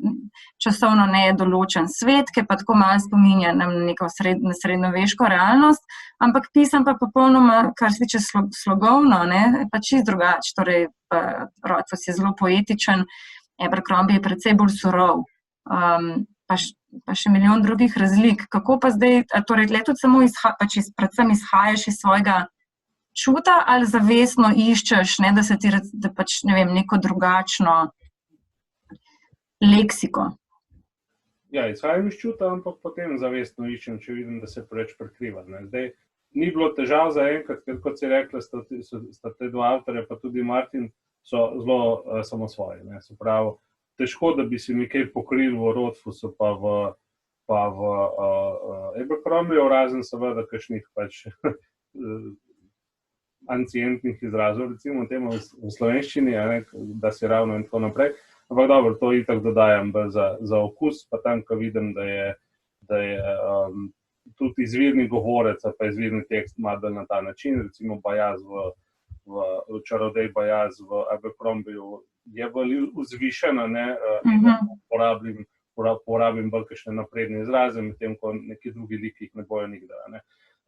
časovno nedoločen svet, ki pa tako malo spominja na neko srednjeveško realnost, ampak pisan pa popolnoma, kar se tiče slogovno, ne, pa čisto drugače. Torej, Rothfuss je zelo poetičen, Abercrombie je precej bolj surov, pa še milijon drugih razlik. Kako pa zdaj, torej, tle tudi samo predvsem izhajaš iz svojega čuta ali zavestno iščeš, ne, da se ti, da pač, ne vem, neko drugačno leksiko? Ja, izhajam iz čuta, ampak potem zavestno iščem, če vidim, da se preveč prekriva. Zdaj, ni bilo težav zaenkrat, ker kot si rekla, sta te 2 avtorje, pa tudi Martin, so zelo samosvoji. Se pravi, težko, da bi si mi kaj pokril v Rothfussu pa v Abercrombiju, razen seveda kakšnih pač ancientnih izrazov, recimo temu v slovenščini, da si ravno in tako naprej. Ampak dobro, to itak dodajam za okus, pa tam, ko vidim, da je tudi izvirni govorec, pa izvirni tekst malo na ta način, recimo Bajaz v Čarodej Bajaz v Abercrombiju je bolj vzvišena, porabim bolj kakšne napredne izraze, medtem ko neki drugi liki jih ne bojo nikdar.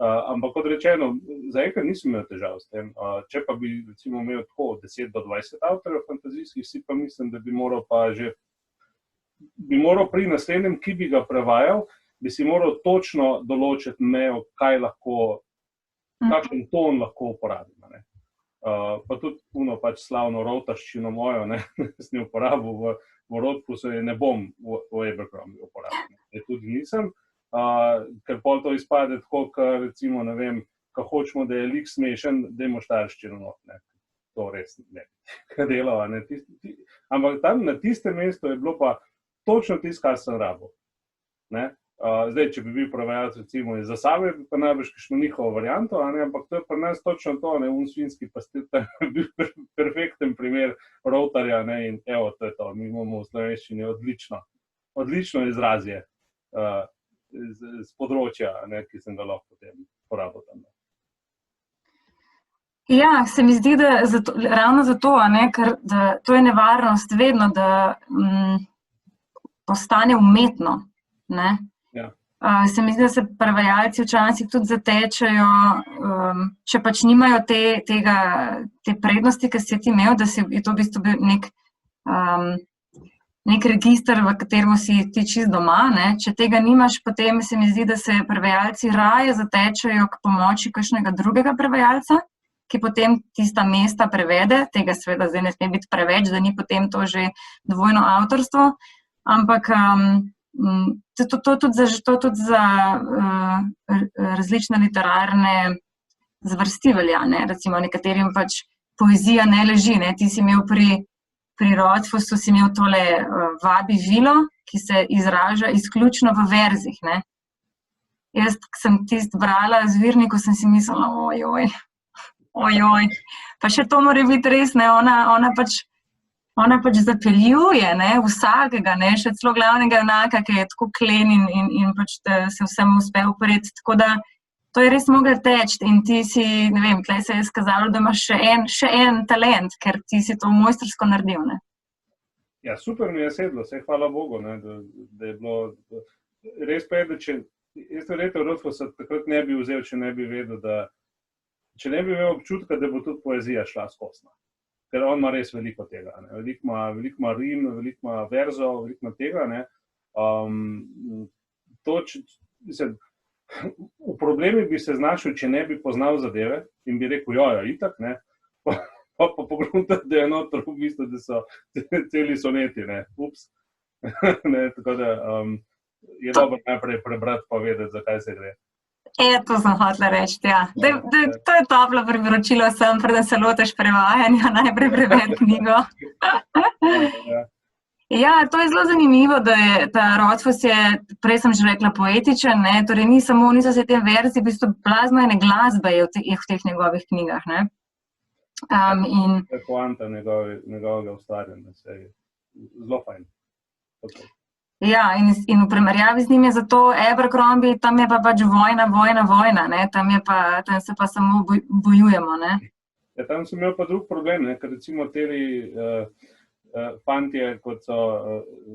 Ampak kot rečeno, zaenkrat nisem imel težav s tem. Če pa bi recimo imel tako 10 do 20 avtorjev fantazijskih, si pa mislim, da bi moral pri naslednjem, ki bi ga prevajal, bi si moral točno določiti mejo, kakšen ton lahko uporabim. Pa tudi pač slavno rovtaščino mojo, sem jo uporabil v Rothfussu, ne bom v Abercrombiju uporabil. Tudi nisem. Ker pol to izpade tako, recimo, ne vem, ko hočemo, da je lik smešen, dajmo štajerščino not, to res ne delo, ampak tam na tistem mestu je bilo pa točno tisto, kar sem rabil. Zdaj, če bi bil prevajalec, recimo, iz Zasavja, bi pa najbrž kakšno njihovo varianto, ampak to je pri nas točno to, svinjski pastir, to je bil perfekten primer rovtarja, in evo, to je to, mi imamo v slovenščini odlično izrazje z področja, ki sem ga lahko potem porabil tam. Ja, se mi zdi, da ravno zato, ker to je nevarnost vedno, da postane umetno. Ja. Se mi zdi, da se prevajalci včasih tudi zatečejo, če pač nimajo te prednosti, ki si ti imel, da je to v bistvu nek register, v katerem si ti čisto doma, če tega nimaš, potem se mi zdi, da se prevajalci raje zatečejo k pomoči kakšnega drugega prevajalca, ki potem tista mesta prevede, tega seveda zdaj ne sme biti preveč, da ni potem to že dvojno avtorstvo, ampak to tudi za različne literarne zvrsti velja, ne? Recimo nekaterim pač poezija ne leži, ne? Ti si imel pri Rodfusu si imel tole vabi vilo, ki se izraža izključno v verzih, ne? Jaz sem tist brala zvirniku, sem si mislila, ojoj, pa še to mora biti res, ne, ona pač zapeljuje, ne, vsakega, ne, še celo glavnega junaka, ki je tako klen in pač se vsem uspe upreti, tako da to je res moglo teči in ti si, ne vem, tlej se je skazalo, da imaš še en talent, ker ti si to mojstrsko naredil, ne. Ja, super mi je sedlo, vse hvala Bogu, ne, da je bilo, res pa je, da jaz verjetno Rodfusa takrat ne bi vzel, če ne bi vedel, če ne bi imel občutka, da bo tudi poezija šla skozi. Ker on ima res veliko tega. Veliko ima rim, veliko ima verzov, veliko ima tega. Ne. V problemi bi se znašel, če ne bi poznal zadeve in bi rekel, jojo, itak, ne. Pa pogledati, da je noter v bistvu, da so celi soneti, ne. Ups. Ne, tako da je dobro najprej prebrati pa vedeti, zakaj se gre. To sem hotela reči, ja. To je toplo priporočilo vsem, preden se lotiš prevajanja, najprej preberi knjigo. Ja, to je zelo zanimivo, da je ta Rodfus je, prej sem že rekla, poetičen, ne, torej niso se te verzi, v bistvu blazno ene glasbe je v teh njegovih knjigah, ne. To je poanta njegovega ustvarjanja, se je zelo fajn. Okay. Ja, in v primerjavi z njim je zato Abercrombie, tam je pa pač vojna, ne, tam se pa samo bojujemo, ne. Ja, tam sem imel pa drug problem, ne, ker recimo teli fantje, kot so,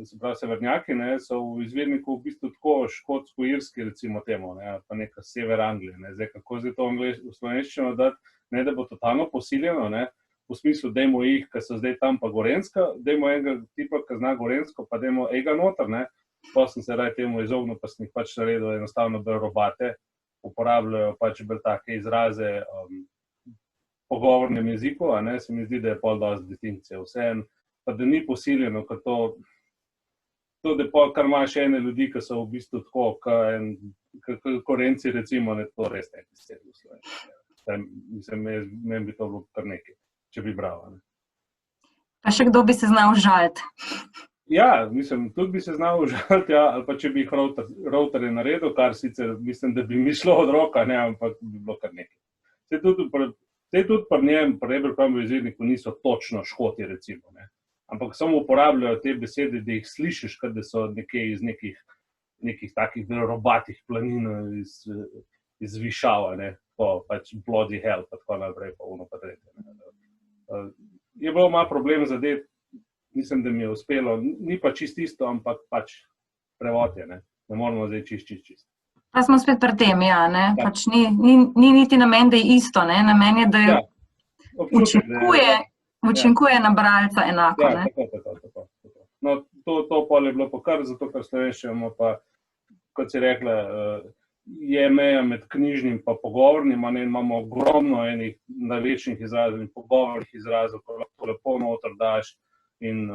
se pravi severnjaki, ne, so v izvirniku v bistvu tako škotsko-irski, recimo temu, ne, pa neka sever Anglije, ne, zdaj kako zdaj to v slovenščino dati, ne, da bo totalno posiljeno, ne, v smislu, dajmo jih, ki so zdaj tam pa Gorenjska, dajmo enega tipa, ki zna Gorenjsko, pa dajmo ega noter, ne, pa sem se raj temu izognil, pa sem jih pač naredil enostavno bolj robate, uporabljajo pač bolj take izraze pogovornem jeziku, a ne, se mi zdi, da je pol dosti distinkcije, vseeno, pa da ni posiljeno, ker to, da pol kar imaš ene ljudi, ki so v bistvu tako, kot Korenci recimo, ne, to res nekaj sedel v Sloveniji. Mislim, meni bi to bilo kar nekaj, če bi brala. Ne. Pa še kdo bi se znal žaliti? Ja, mislim, tudi bi se znal žaliti, ja, ali pa če bi jih routerje naredil, kar sicer mislim, da bi mi šlo od roka, ne, ampak bi bilo kar nekaj. Saj tudi pri njem, pri Abercrombie izvirniku niso točno Škoti, recimo, ne. Ampak samo uporabljajo te besede, da jih slišiš, kot da so nekaj iz nekih takih robatih planin iz višava, ne, to pač bloody hell, pa tako naprej, pa ono pa tretje. Je bilo malo problem zadeti, mislim, da mi je uspelo, ni pa čist isto, ampak pač prevod je, ne moramo zdaj čist. Pa smo spet pri tem, ja, ne, ja. Pač ni niti namen, da je isto, ne, namen je, da je učinkuje na bralca enako, ja, ne. Tako. No, to pol je bilo pa kar, zato ker slovenščino pa, kot si rekla, je meja med knjižnim pa pogovornim, ne, imamo ogromno enih največjih izrazov in pogovornih izrazov, ko lahko lepo noter daš in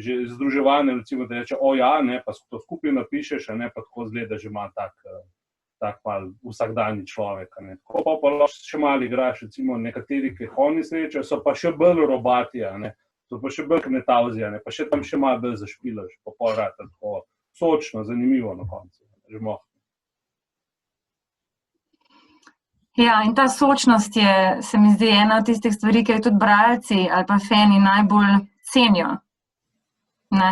že združevanje, recimo, da reče, ne, pa to skupaj napišeš, ne, pa tako zgleda, že ima tak mal vsakdanji človek, ne. Tako pa lahko še malo igraš, recimo, nekateri, ki oni srečajo, so pa še bolj robati, ne, so pa še bolj knetavzi, ne, pa še tam še malo bolj zašpilaš, pa pol rata tako sočno, zanimivo na koncu, že mohno. Ja, in ta sočnost je, se mi zdi, ena od tistih stvari, ki jo tudi bralci ali pa fani najbolj cenijo, ne,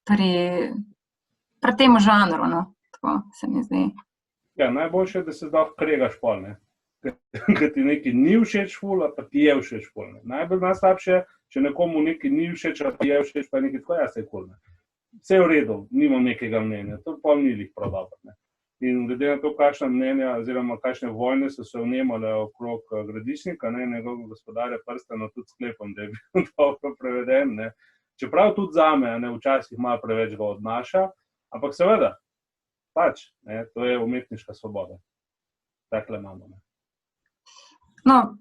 pri tem žanru, no, tako se mi zdi. Ja, najboljše je, da se lahko kregaš pol, ne, ker ti nekaj ni všeč ful, pa ti je všeč pol, ne. Najslabše, če nekomu nekaj ni všeč, pa ti je všeč, pa je nekaj tako, ja, se je kul, ne. Vse v redu, nimam nekega mnenja, to pol ni lih prav dobro, ne. In glede na to, kakšna mnenja oziroma kakšne vojne so se vnemale okrog Gradišnika, ne, njegovega gospodarja Prstana, tudi sklepam, da je bil dobro preveden, ne. Čeprav tudi zame, ne, včasih malo preveč ga odnaša, ampak seveda, pač, ne, to je umetniška svoboda. Takle imamo, ne. No,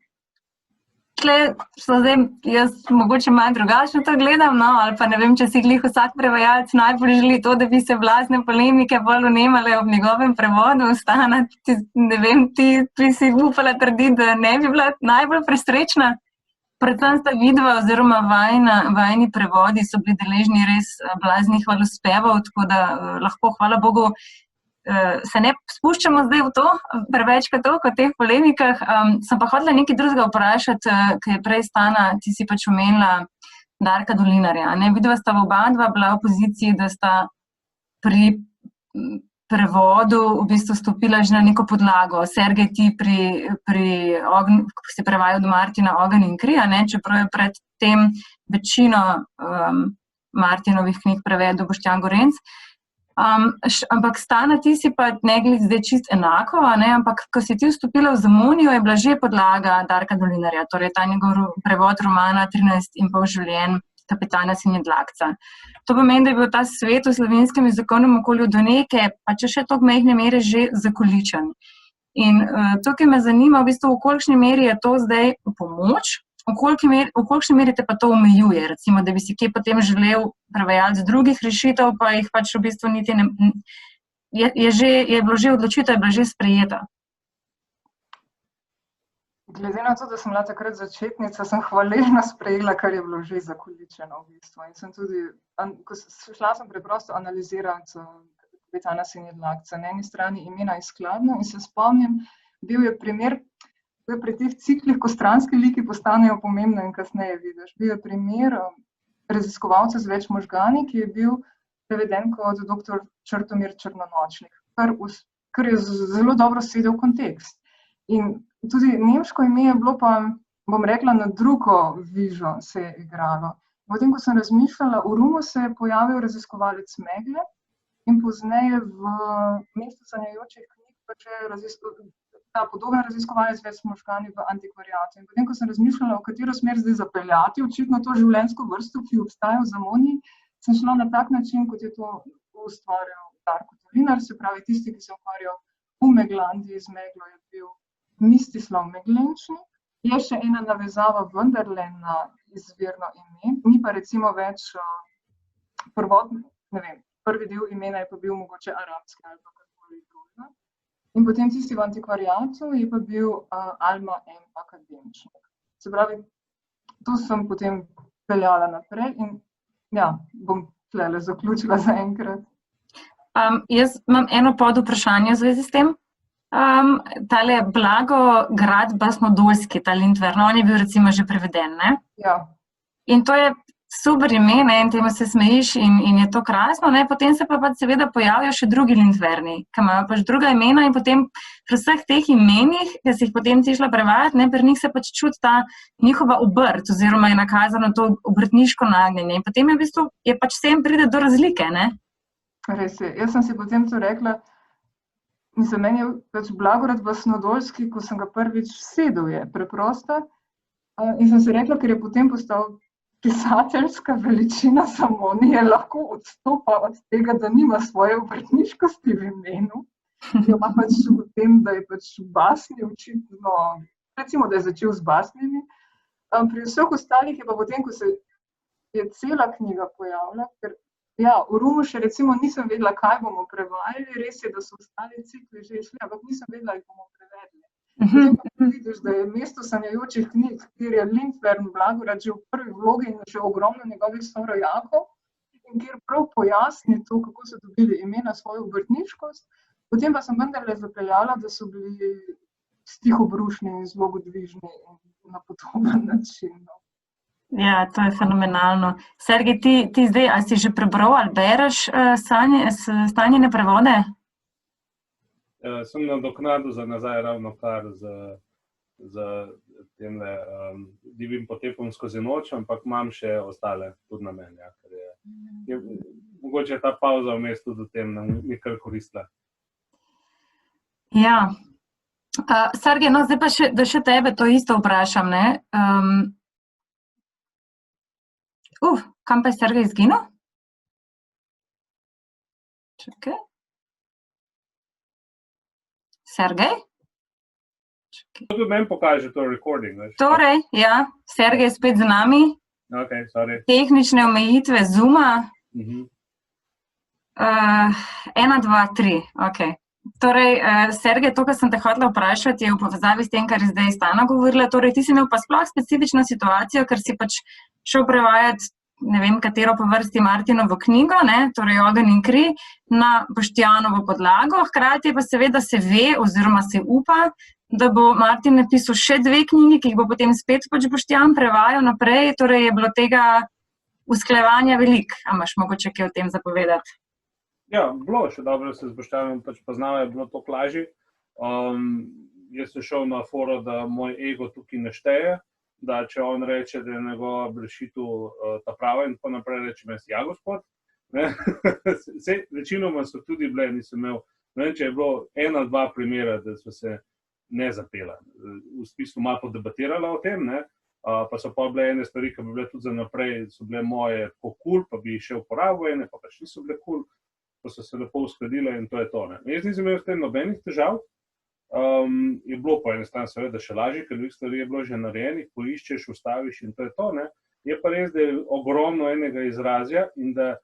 tle so zdaj, jaz mogoče malo drugačno to gledam, no, ali pa ne vem, če si glih vsak prevajalec najbolj želi to, da bi se blazne polemike bolj vnemale ob njegovem prevodu, Stana, ne vem, ti si upala trditi, da ne bi bila najbolj presrečna. Predvsem sta vidva oziroma vajini prevodi so bili deležni res blaznih hvalospevov, tako da lahko, hvala Bogu, se ne spuščamo zdaj v to, preveč kot v teh polemikah. Sem pa hotela nekaj drugega vprašati, ker je prej Stana, ti si pač omenila Darka Dolinarja. Vidva sta oba dva bila v poziciji, da sta pri prevodu v bistvu stopila že na neko podlago. Sergej, ti ko si prevajal do Martina Ogenj in kri, čeprav je pred tem večino Martinovih knjig prevedel Boštjan Gorenc. Ampak Stana, ti si pa ne glede zdaj čist enako, ampak ko si ti vstopila v Zamunijo, je bila že podlaga Darka Dolinarja, torej ta njegov prevod romana 13,5 življenj kapitana Sinjedlakca. To pomeni, da je bil ta svet v slovenskem jezikovnem okolju do neke, pa če še toliko majhne mere, že zakoličen. In tukaj me zanima, v bistvu, v kolikšni meri je to zdaj pomoč, v kolikšni meri te pa to omejuje, recimo, da bi si kje potem želel prevajalec drugih rešitev, pa jih pač v bistvu niti ne... Je bilo že odločitev, je bila že sprejeta. Glede na to, da sem bila takrat začetnica, sem hvaležna sprejela, kar je bilo že zakoličeno v bistvu. In sem tudi, šla sem preprosto analizirati kapitana Sinjedlakca. Na eni strani imena je skladno in se spomnim, bil je primer, pri teh ciklih, ko stranski liki postanejo pomembne in kasneje vidiš. Bil je primer raziskovalca z več možgani, ki je bil preveden kot dr. Črtomir Črnonočnik, kar je zelo dobro sedel v kontekst. In tudi nemško ime je bilo pa, bom rekla, na drugo vižo se je igralo. Potem, ko sem razmišljala, v Rumu se je pojavil raziskovalec Megle in pozneje v Mestu sanjajočih knjig pač je ta podoben raziskovalec več možgani v antikvariatu. In potem, ko sem razmišljala, v katero smer zdaj zapeljati, očitno to življenjsko vrsto, ki obstaja v Zamunji, sem šla na tak način, kot je to ustvarjal Darko Dolinar, se pravi tisti, ki se ukvarjal v Meglandiji z Meglo, je bil Mistislav Meglenčnik. Je še ena navezava vendarle na izvirno ime, ni pa recimo več prvotni, ne vem, prvi del imena je pa bil mogoče arabski ali pa kakoli drugega. In potem tisti v antikvariatu je pa bil Alma M. Akademčnik. Se pravi, to sem potem peljala naprej in ja, bom tlele zaključila za enkrat. Jaz imam eno pod vprašanje v zvezi s tem. Tale Blagograd Basnodolski, ta Lindver, on je bil recimo že preveden, ne? Ja. In to je super ime, ne, in temu se smejiš in je to krasno, ne, potem se pa seveda pojavijo še drugi Lindverni, ki imajo pač druga imena in potem pri vseh teh imenih, ki si jih potem ti šla prevajati, ne, pri njih se pač čuti ta njihova obrt oziroma je nakazano to obrtniško nagnjenje in potem je v bistvu, je pač vsem pride do razlike, ne? Res je, jaz sem si potem to rekla, mislim, meni je pač Blagograd Basnodolski, ko sem ga prvič sedel, je preprosta in sem si rekla, ker je potem postal pisateljska veličina Zamunije, lahko odstopa od tega, da nima svoje obrtniškosti v imenu, jo ima pač v tem, da je pač v basni očitno, recimo, da je začel z basnimi. Pri vseh ostalih je pa potem, ko se je cela knjiga pojavila, ker ja, v Rumu še recimo nisem vedela, kaj bomo prevajali, res je, da so ostali cikli že išli, ampak nisem vedela, jih bomo prevedli. Potem pa vidiš, da je Mesto sanjajočih knjig, kjer je Lindvern Blagograd že v prvi vlogi in še ogromno njegovih sorojakov in kjer prav pojasni to, kako so dobili ime na svojo obrtniškost. Potem pa sem vendarle zapeljala, da so bili stihobrušni in zlogodvižni na podoben način. Ja, to je fenomenalno. Sergej, ti zdaj, ali si že prebral ali bereš Stanjine prevode? Sem nadoknadil za nazaj ravno kar za temle divjim potepom skozi noč, ampak imam še ostale tudi na meni, ja, ker je mogoče ta pauza v mestu do tem nekaj koristila. Ja. Sergej, no zdaj pa da še tebe to isto vprašam, ne? Kam pa je Sergej izginil? Čakaj. Sergej? Čakaj. To meni pokaže to recording. Veš? Torej, ja, Sergej je spet z nami. Ok, sorry. Tehnične omejitve Zooma. 1, 2, 3, ok. Torej, Sergej, to, kar sem te hotela vprašati, je v povezavi s tem, kar je zdaj Stana govorila. Torej, ti si imel pa sploh specifično situacijo, ker si pač šel prevajati, ne vem, katero po vrsti Martinovo knjigo, ne, torej Ogenj in kri, na Boštjanovo podlago. Hkrati pa seveda se ve oziroma se upa, da bo Martin napisal še 2 knjigi, ki jih bo potem spet pač Boštjan prevajal naprej. Torej, je bilo tega usklajevanja veliko. A imaš mogoče kaj o tem zapovedati? Ja, bilo še dobro, da se z Boštjanom pač poznava, je bilo to lažje. Jaz sem šel na foro, da moj ego tukaj ne šteje, da če on reče, da je njegova rešitev ta prava in tako naprej, rečem jaz, ja, gospod. Večinoma so tudi bile, nisem imel, ne vem, če je bilo 1 ali 2 primera, da so se ne zapela. V smislu malo podebatirala o tem, ne? Pa so pa bile ene stvari, ki bi bile tudi za naprej, so bile moje po cool, pa bi še uporabil ene, pa pač niso bile cool, pa so se lepo uskladile in to je to. Ne? Jaz nisem imel s tem nobenih težav. Je bilo po eni strani seveda še lažje, ker veliko stvari je bilo že narejenih, poiščeš, ustaviš in to je to. Ne? Je pa res, da je ogromno enega izrazja in da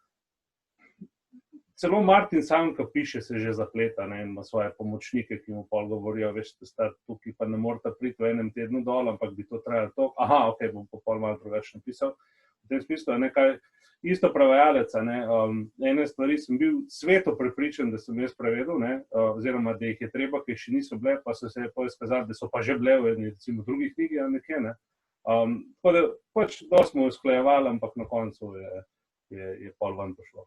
celo Martin sam, ko piše, se že zapleta, ne, in ima svoje pomočnike, ki mu pol govorijo, veš, da sta tukaj pa ne morata priti v enem tednu dol, ampak bi to trajalo to. Aha, ok, bom pa pol malo drugače napisal. V tem smislu je nekaj isto prevajalec, ne. Ene stvari sem bil sveto prepričan, da sem jaz prevedel, ne, oziroma da jih je treba, ki še niso bile, pa so se pol izkazali, da so pa že bile v eni, recimo, drugih knjigi ali nekje, ne. Tako da pač dosti smo usklajevali, ampak na koncu je pol ven pošlo.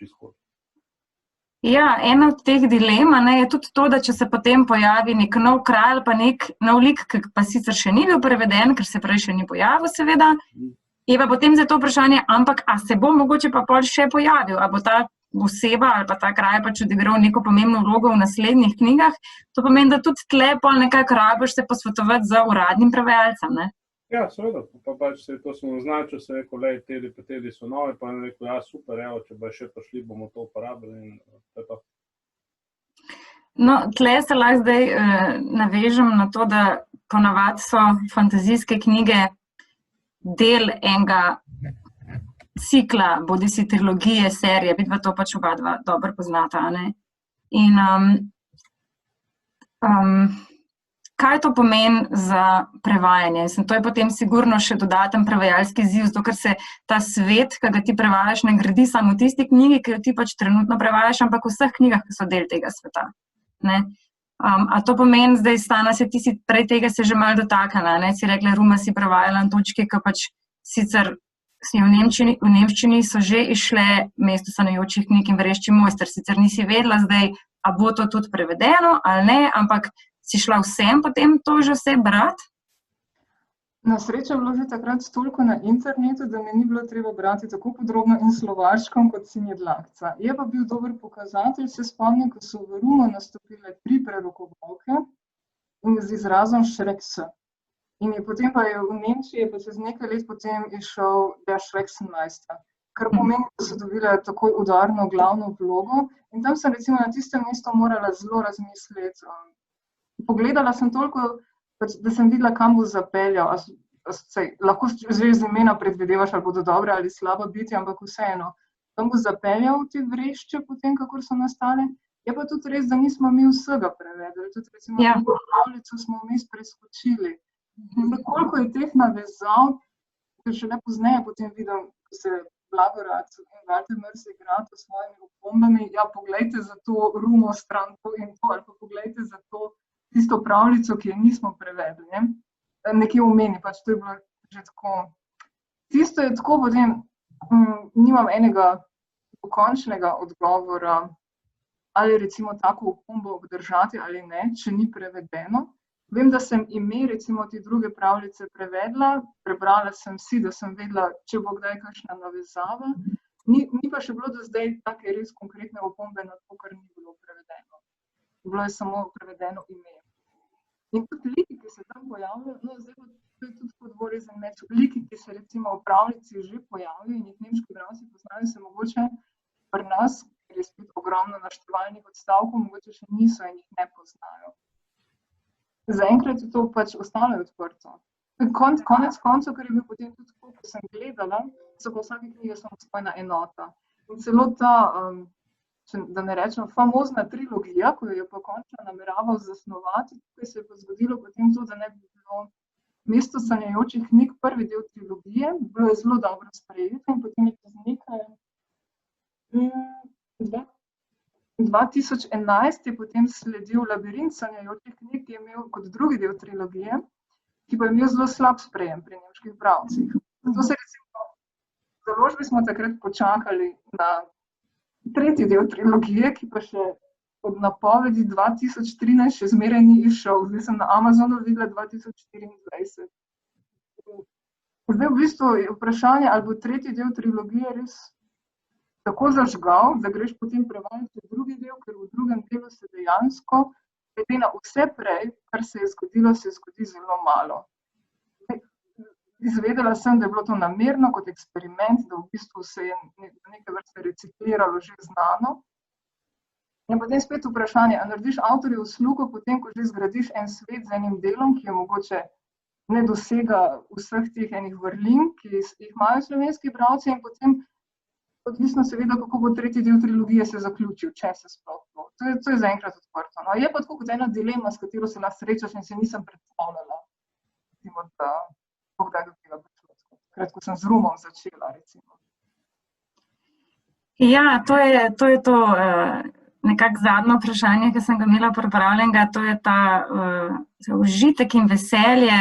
Čisto. Ja, ena od teh dilem, ne, je tudi to, da če se potem pojavi nek nov kralj, pa nek nov lik, ki pa sicer še ni bil preveden, ker se prej še ni pojavil, seveda, je pa potem za to vprašanje, ampak a se bo mogoče pa pol še pojavil, a bo ta oseba ali pa ta kraj pač odigral neko pomembno vlogo v naslednjih knjigah. To pomeni, da tudi tle pol nekako rabiš se posvetovati z uradnim prevajalcem, ne? Ja, seveda, pa pač se to smo označili, se rekel, lej, teli so nove, pa je rekel, ja, super, evo, če bo še prišli, bomo to uporabili in to je to. No, tle se lahko zdaj navežem na to, da ponavadi so fantazijske knjige del enega cikla, bodisi trilogije, serije, vidva to pač oba dva dobro poznata, ne? In kaj to pomeni za prevajanje? To je potem sigurno še dodaten prevajalski izziv, zato ker se ta svet, ki ga ti prevajaš, ne gradi samo v tisti knjigi, ki jo ti pač trenutno prevajaš, ampak v vseh knjigah, ki so del tega sveta. Ne? A to pomeni, zdaj Stana, ti si prej tega se že malo dotaknila, ne? Si rekla, Ruma si prevajala na točki, ki pač sicer si v nemščini so že išle Mesto sanjajočih knjig in Vrešči mojster, sicer nisi vedela zdaj, a bo to tudi prevedeno ali ne, ampak si šla vsem potem to že vse brati? Na srečo je bilo že takrat toliko na internetu, da mi ni bilo treba brati tako podrobno in slovaškom kot Sinjedlakca. Je pa bil dober pokazatelj, se spomnim, ko so v Rumu nastopile 3 prerokovalke in z izrazom Šreks. In potem pa je v Nemčiji, pa čez nekaj let potem išel Der Schreksenmeister, kar pomeni, da so dobile takoj udarno glavno vlogo. In tam sem recimo na tistem mestu morala zelo razmisliti. Pogledala sem toliko, da sem videla, kam bo zapeljal. Lahko že z imena predvidevaš, ali bodo dobre ali slaba biti, ampak vseeno. Tam bo zapeljal te vrešče potem, kakor so nastale. Je pa tudi res, da nismo mi vsega prevedeli. Tudi recimo pravljico smo vmes preskočili. Koliko je teh navezav, ker šele pozneje potem vidim, ko se Blagorac in Walter Mörs igrajo s svojimi opombami, ja, poglejte za to Rumo stranko in to, ali pa poglejte za to tisto pravljico, ki jo nismo prevedli, ne? Nekje omeni, pač to je bilo že tako. Tisto je tako, potem nimam enega dokončnega odgovora, ali recimo tako opombo obdržati ali ne, če ni prevedeno. Vem, da sem ime, recimo, te druge pravljice prevedla, prebrala sem si, da sem vedela, če bo kdaj kakšna navezava. Ni pa še bilo do zdaj take res konkretne opombe na to, kar ni bilo prevedeno. Bilo je samo prevedeno ime. In tudi liki, ki se tam pojavljajo, no, zdaj to je tudi podvorje za meč. Liki, ki se recimo v pravljici že pojavljajo in jih nemški bralci poznajo, se mogoče pri nas, ker je spet ogromno naštevalnih odstavkov, mogoče še niso in jih ne poznajo. Zaenkrat je to pač ostalo odprto. Konec koncev, ker je bil potem tudi tako, ko sem gledala, so pa vsake knjige samostojna enota. In celo ta, da ne rečem, famozna trilogija, ko jo je pa končno nameraval zasnovati, tukaj se je pa zgodilo potem to, da ne bi bilo Mesto sanjajočih knjig, prvi del trilogije, bilo je zelo dobro sprejeto in potem je čez nekaj 2011 je potem sledil Labirint sanjajočih knjig, ki je imel kot drugi del trilogije, ki pa je imel zelo slab sprejem pri nemških bralcih. Zato se recimo v založbi smo takrat počakali na tretji del trilogije, ki pa še od napovedi 2013 še zmeraj ni izšel. Zdaj sem na Amazonu videla 2024. Zdaj v bistvu je vprašanje, ali bo tretji del trilogije res tako zažgal, da greš potem prevajati v drugi del, ker v drugem delu se dejansko, glede na vse prej, kar se je zgodilo, se zgodi zelo malo. Izvedela sem, da je bilo to namerno kot eksperiment, da v bistvu se je neke vrste recikliralo že znano. In potem spet vprašanje, ali narediš avtorju uslugo, potem ko že zgradiš en svet z enim delom, ki je mogoče ne dosega vseh teh enih vrlin, ki jih imajo slovenski bralci, in potem odvisno seveda, kako bo tretji del trilogije se zaključil, če se sploh bo. To je zaenkrat odprto. No, je pa tako kot ena dilema, s katero se lahko srečaš in se nisem predstavljala, da bo kdaj do tega prišlo. Takrat, ko sem z Rumom začela, recimo. Ja, to je to nekako zadnje vprašanje, ki sem ga imela pripravljenega, to je ta užitek in veselje,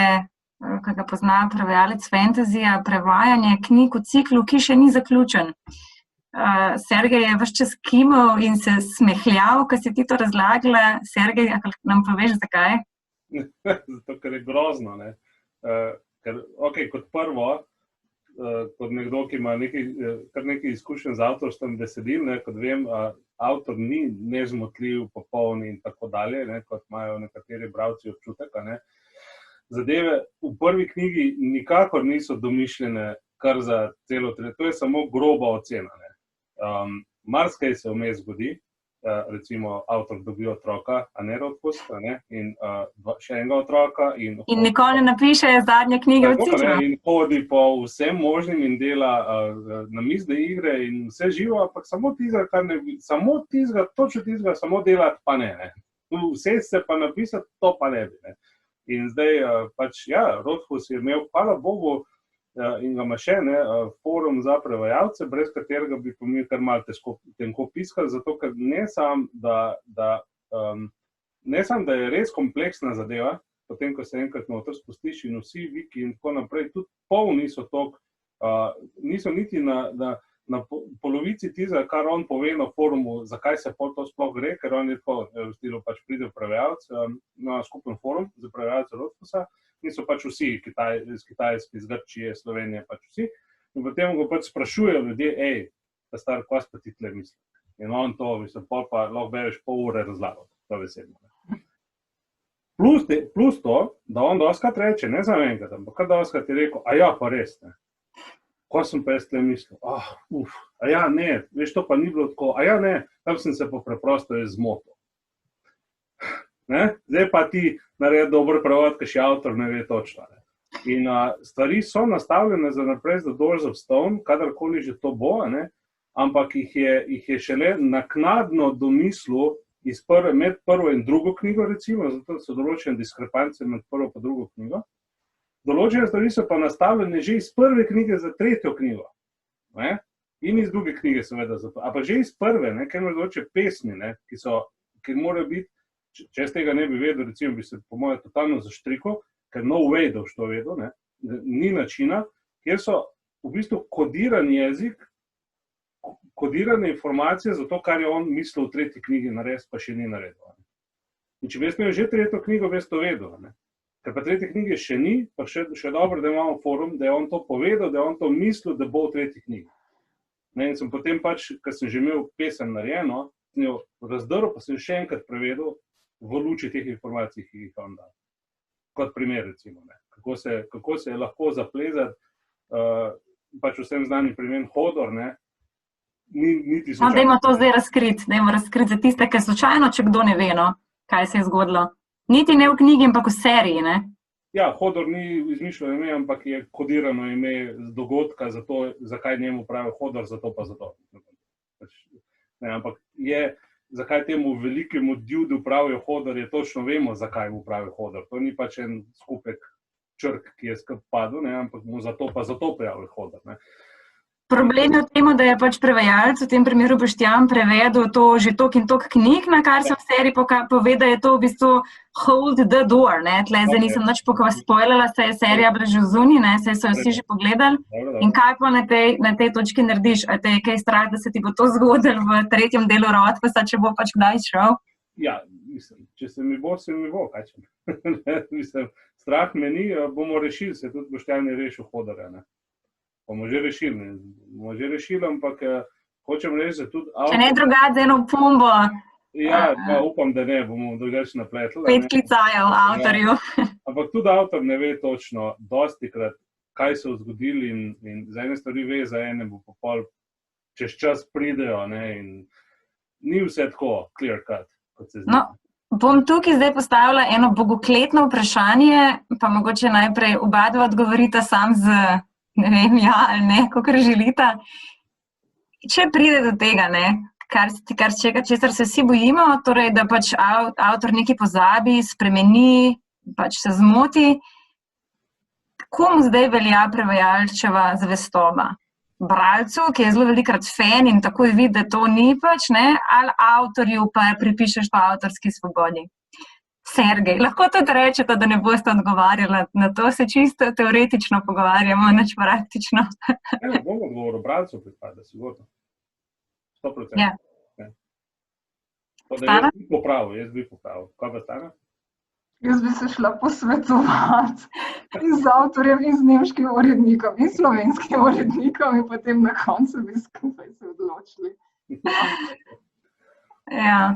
ki ga pozna prevajalec fantazija, prevajanje knjig v ciklu, ki še ni zaključen. Sergej je ves čas kimal in se smehljal, ko si ti to razlagala. Sergej, nam poveš, zakaj? Zato, ker je grozno, ne. Ker, kot prvo, kot nekdo, ki ima kar nekaj izkušenj z avtorstvom besedil, ne, kot vem, avtor ni nezmotljiv, popoln in tako dalje, ne, kot imajo nekateri bralci občutek, ne. Zadeve v prvi knjigi nikakor niso domišljene kar za celo trilogijo, to je samo groba ocena, ne. Marsikaj se vmes zgodi, recimo avtor dobi otroka, a ne Rothfuss, in še enega otroka. In nikoli ne napiše zadnje knjige v ciklu. In hodi po vsem možnim in dela namizne igre in vse živo, ampak samo tizga, točno tizga, samo delati pa ne. Vse se pa napisati, to pa ne bi. Ne. In zdaj pač, ja, Rothfuss je imel, hvala Bogu, in ga ima še, forum za prevajalce, brez katerega bi mi kar malo tenko piskali, zato ker ne samo, da je res kompleksna zadeva, potem, ko se enkrat noter spustiš in vsi viki in tako naprej, tudi pol niso toliko, niso niti na polovici tizga, kar on pove na forumu, zakaj se pol to sploh gre, ker on je tako v stilu pač pride prevajalec na skupen forum za prevajalce Rothfussa, niso pač vsi, iz Kitajske, iz Grčije, Slovenije, pač vsi. In potem go pač sprašujejo ljudje, ta star, kaj pa ti tle misli? In on to, pol pa lahko bereš pol ure razlagal, to veselno. Plus to, da on doskrat reče, ne znam enkrat, ampak kar doskrat je rekel, a ja, pa res, ne. Ko sem pa jaz tle mislil, a ja, ne, veš, to pa ni bilo tako, a ja, ne, tam sem se pa preprosto zmotil. Ne? Zdaj pa ti naredi dober prevod, ker še avtor ne ve točno. Ne? In stvari so nastavljene za naprej za Doors of Stone, kadarkoli že to bo, ne? Ampak jih je šele naknadno domislil med prvo in drugo knjigo, recimo, zato so določene diskrepance med prvo in drugo knjigo. Določene stvari so pa nastavljene že iz prve knjige za tretjo knjigo. Ne? In iz druge knjige, seveda. A pa že iz prve, ne? Ker imajo določene pesmi, ne? ki morajo biti. Če jaz tega ne bi vedel, recimo bi se po moje totalno zaštrikal, ker no way, da boš to vedel, ne? Ni načina, kjer so v bistvu kodiran jezik, kodirane informacije za to, kar je on mislil v tretji knjigi narediti, pa še ni naredil. In če bi jaz imel že tretjo knjigo, bi jaz to vedel. Ne? Ker pa tretje knjige še ni, pa še dobro, da imamo forum, da je on to povedal, da je on to mislil, da bo v tretji knjigi. Ne? In sem potem pač, ker sem že imel pesem narejeno, sem jo razdrl, pa sem še enkrat prevedel, v luči teh informacij, ki jih on da. Kot primer, recimo, ne. Kako se je lahko zaplezati, pač vsem znanim primer Hodor, ne, niti slučajno. Dajmo to zdaj razkriti za tiste, ki slučajno, če kdo ne ve, no, kaj se je zgodilo. Niti ne v knjigi, ampak v seriji, ne? Ja, Hodor ni izmišljeno ime, ampak je kodirano ime z dogodka, zato, zakaj njemu pravijo Hodor, zato pa zato. Ne, ampak zakaj temu velikemu dudu pravijo Hodor, je točno vemo, zakaj mu pravijo Hodor. To ni pač en skupek črk, ki je skup padel, ne, ampak mu zato pravijo Hodor. Ne. Problem je v tem, da je pač prevajalec, v tem primeru Boštjan, prevedel to že tok in tok knjig, na kar se v seriji pove, da je to v bistvu hold the door, ne, tle zdaj nisem nič spoilala, se je serija bila že vzuni, ne, se so jo vsi že pogledali. In kaj pa na tej točki narediš? A te je kaj strah, da se ti bo to zgodilo v tretjem delu Rothfusa, če bo pač kdaj šel? Ja, mislim, če se mi bo, kaj če. Mislim, strah me ni, bomo rešili, se tudi Boštjan je rešil Hodorja, ne. Bomo že rešili, ampak hočem reči, da tudi avtor... Če ne drugače, eno pombo. Ja, upam, da ne, bomo drugače napletli. 5 klicajev avtorju. Ja. Ampak tudi avtor ne ve točno, dostikrat, kaj se je zgodilo in za ene stvari ve, za ene bo pa pol čez čas pridejo, ne, in ni vse tako clear cut, kot se zdi. No, bom tukaj zdaj postavila eno bogokletno vprašanje, pa mogoče najprej oba dva odgovorita sam z... ne vem, ja ali ne, kakor želita. Če pride do tega, ne, česar se vsi bojimo, torej, da pač avtor nekaj pozabi, spremeni, pač se zmoti, komu zdaj velja prevajalčeva zvestoba? Bralcu, ki je zelo velikrat fan in takoj vidi, da to ni pač, ne, ali avtorju pa pripišeš to avtorski svobodi? Sergej, lahko tudi rečete, da ne boste odgovarjali na to, se čisto teoretično pogovarjamo, nič praktično. Ne, bom odgovoril, bralcu pripada, sigurno. 100%. Ja. Jaz bi popravil. Kaj pa Stana? Jaz bi se šla posvetovati in z avtorjem, in z nemškim urednikom, in slovenskim urednikom, in potem na koncu bi skupaj se odločili. Ja.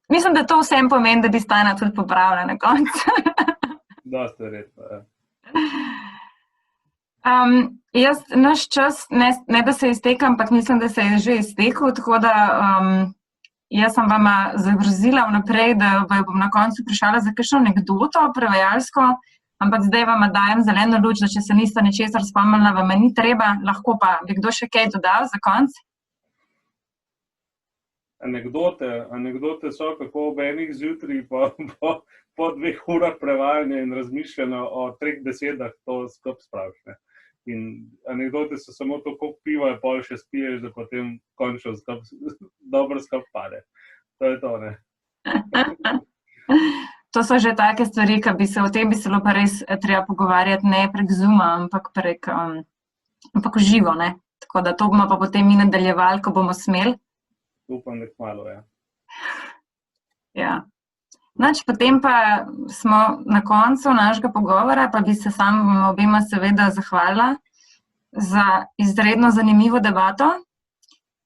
Mislim, da to vsem pomeni, da bi Stana tudi popravila na koncu. Dosti verjetno, ja. Jaz, naš čas, ne da se izteka, ampak mislim, da se je že iztekel, tako da jaz sem vama zagrozila vnaprej, da bom na koncu prišla za kakšno anekdoto prevajalsko, ampak zdaj vama dajem zeleno luč, da če se niste ničesar spomnila, vama ni treba, lahko pa bi kdo še kaj dodal za konec? Anekdote so, kako ob enih zjutraj po 2 urah prevajanja in razmišljanja o 3 besedah to skup spraviš, ne. In anekdote so samo to, koliko piva je pol še spiješ, da potem končno dobro skup pade. To je to, ne. To so že take stvari, o tem bi se bilo pa res treba pogovarjati ne prek Zooma, ampak v živo, ne. Tako da to bomo pa potem mi nadaljevali, ko bomo smeli. Upam, da kmalu, ja. Ja. Nač, potem pa smo na koncu našega pogovora, pa bi se sama obema seveda zahvalila za izredno zanimivo debato.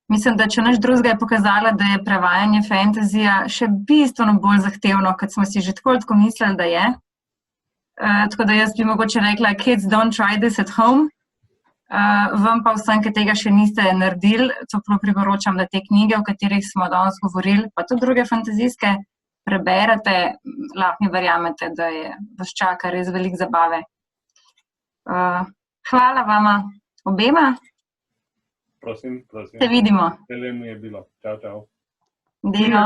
Mislim, da če nič drugega je pokazala, da je prevajanje fantazija še bistveno bolj zahtevno, kot smo si že tako mislili, da je. Tako da jaz bi mogoče rekla, kids don't try this at home. Vam pa vsem, ki tega še niste naredili, toplo priporočam, da te knjige, o katerih smo danes govorili, pa tudi druge fantazijske, preberete, lahko mi verjamete, da vas čaka res veliko zabave. Hvala vama obema. Prosim. Se vidimo. Veselje mi je bilo. Čau. Dino.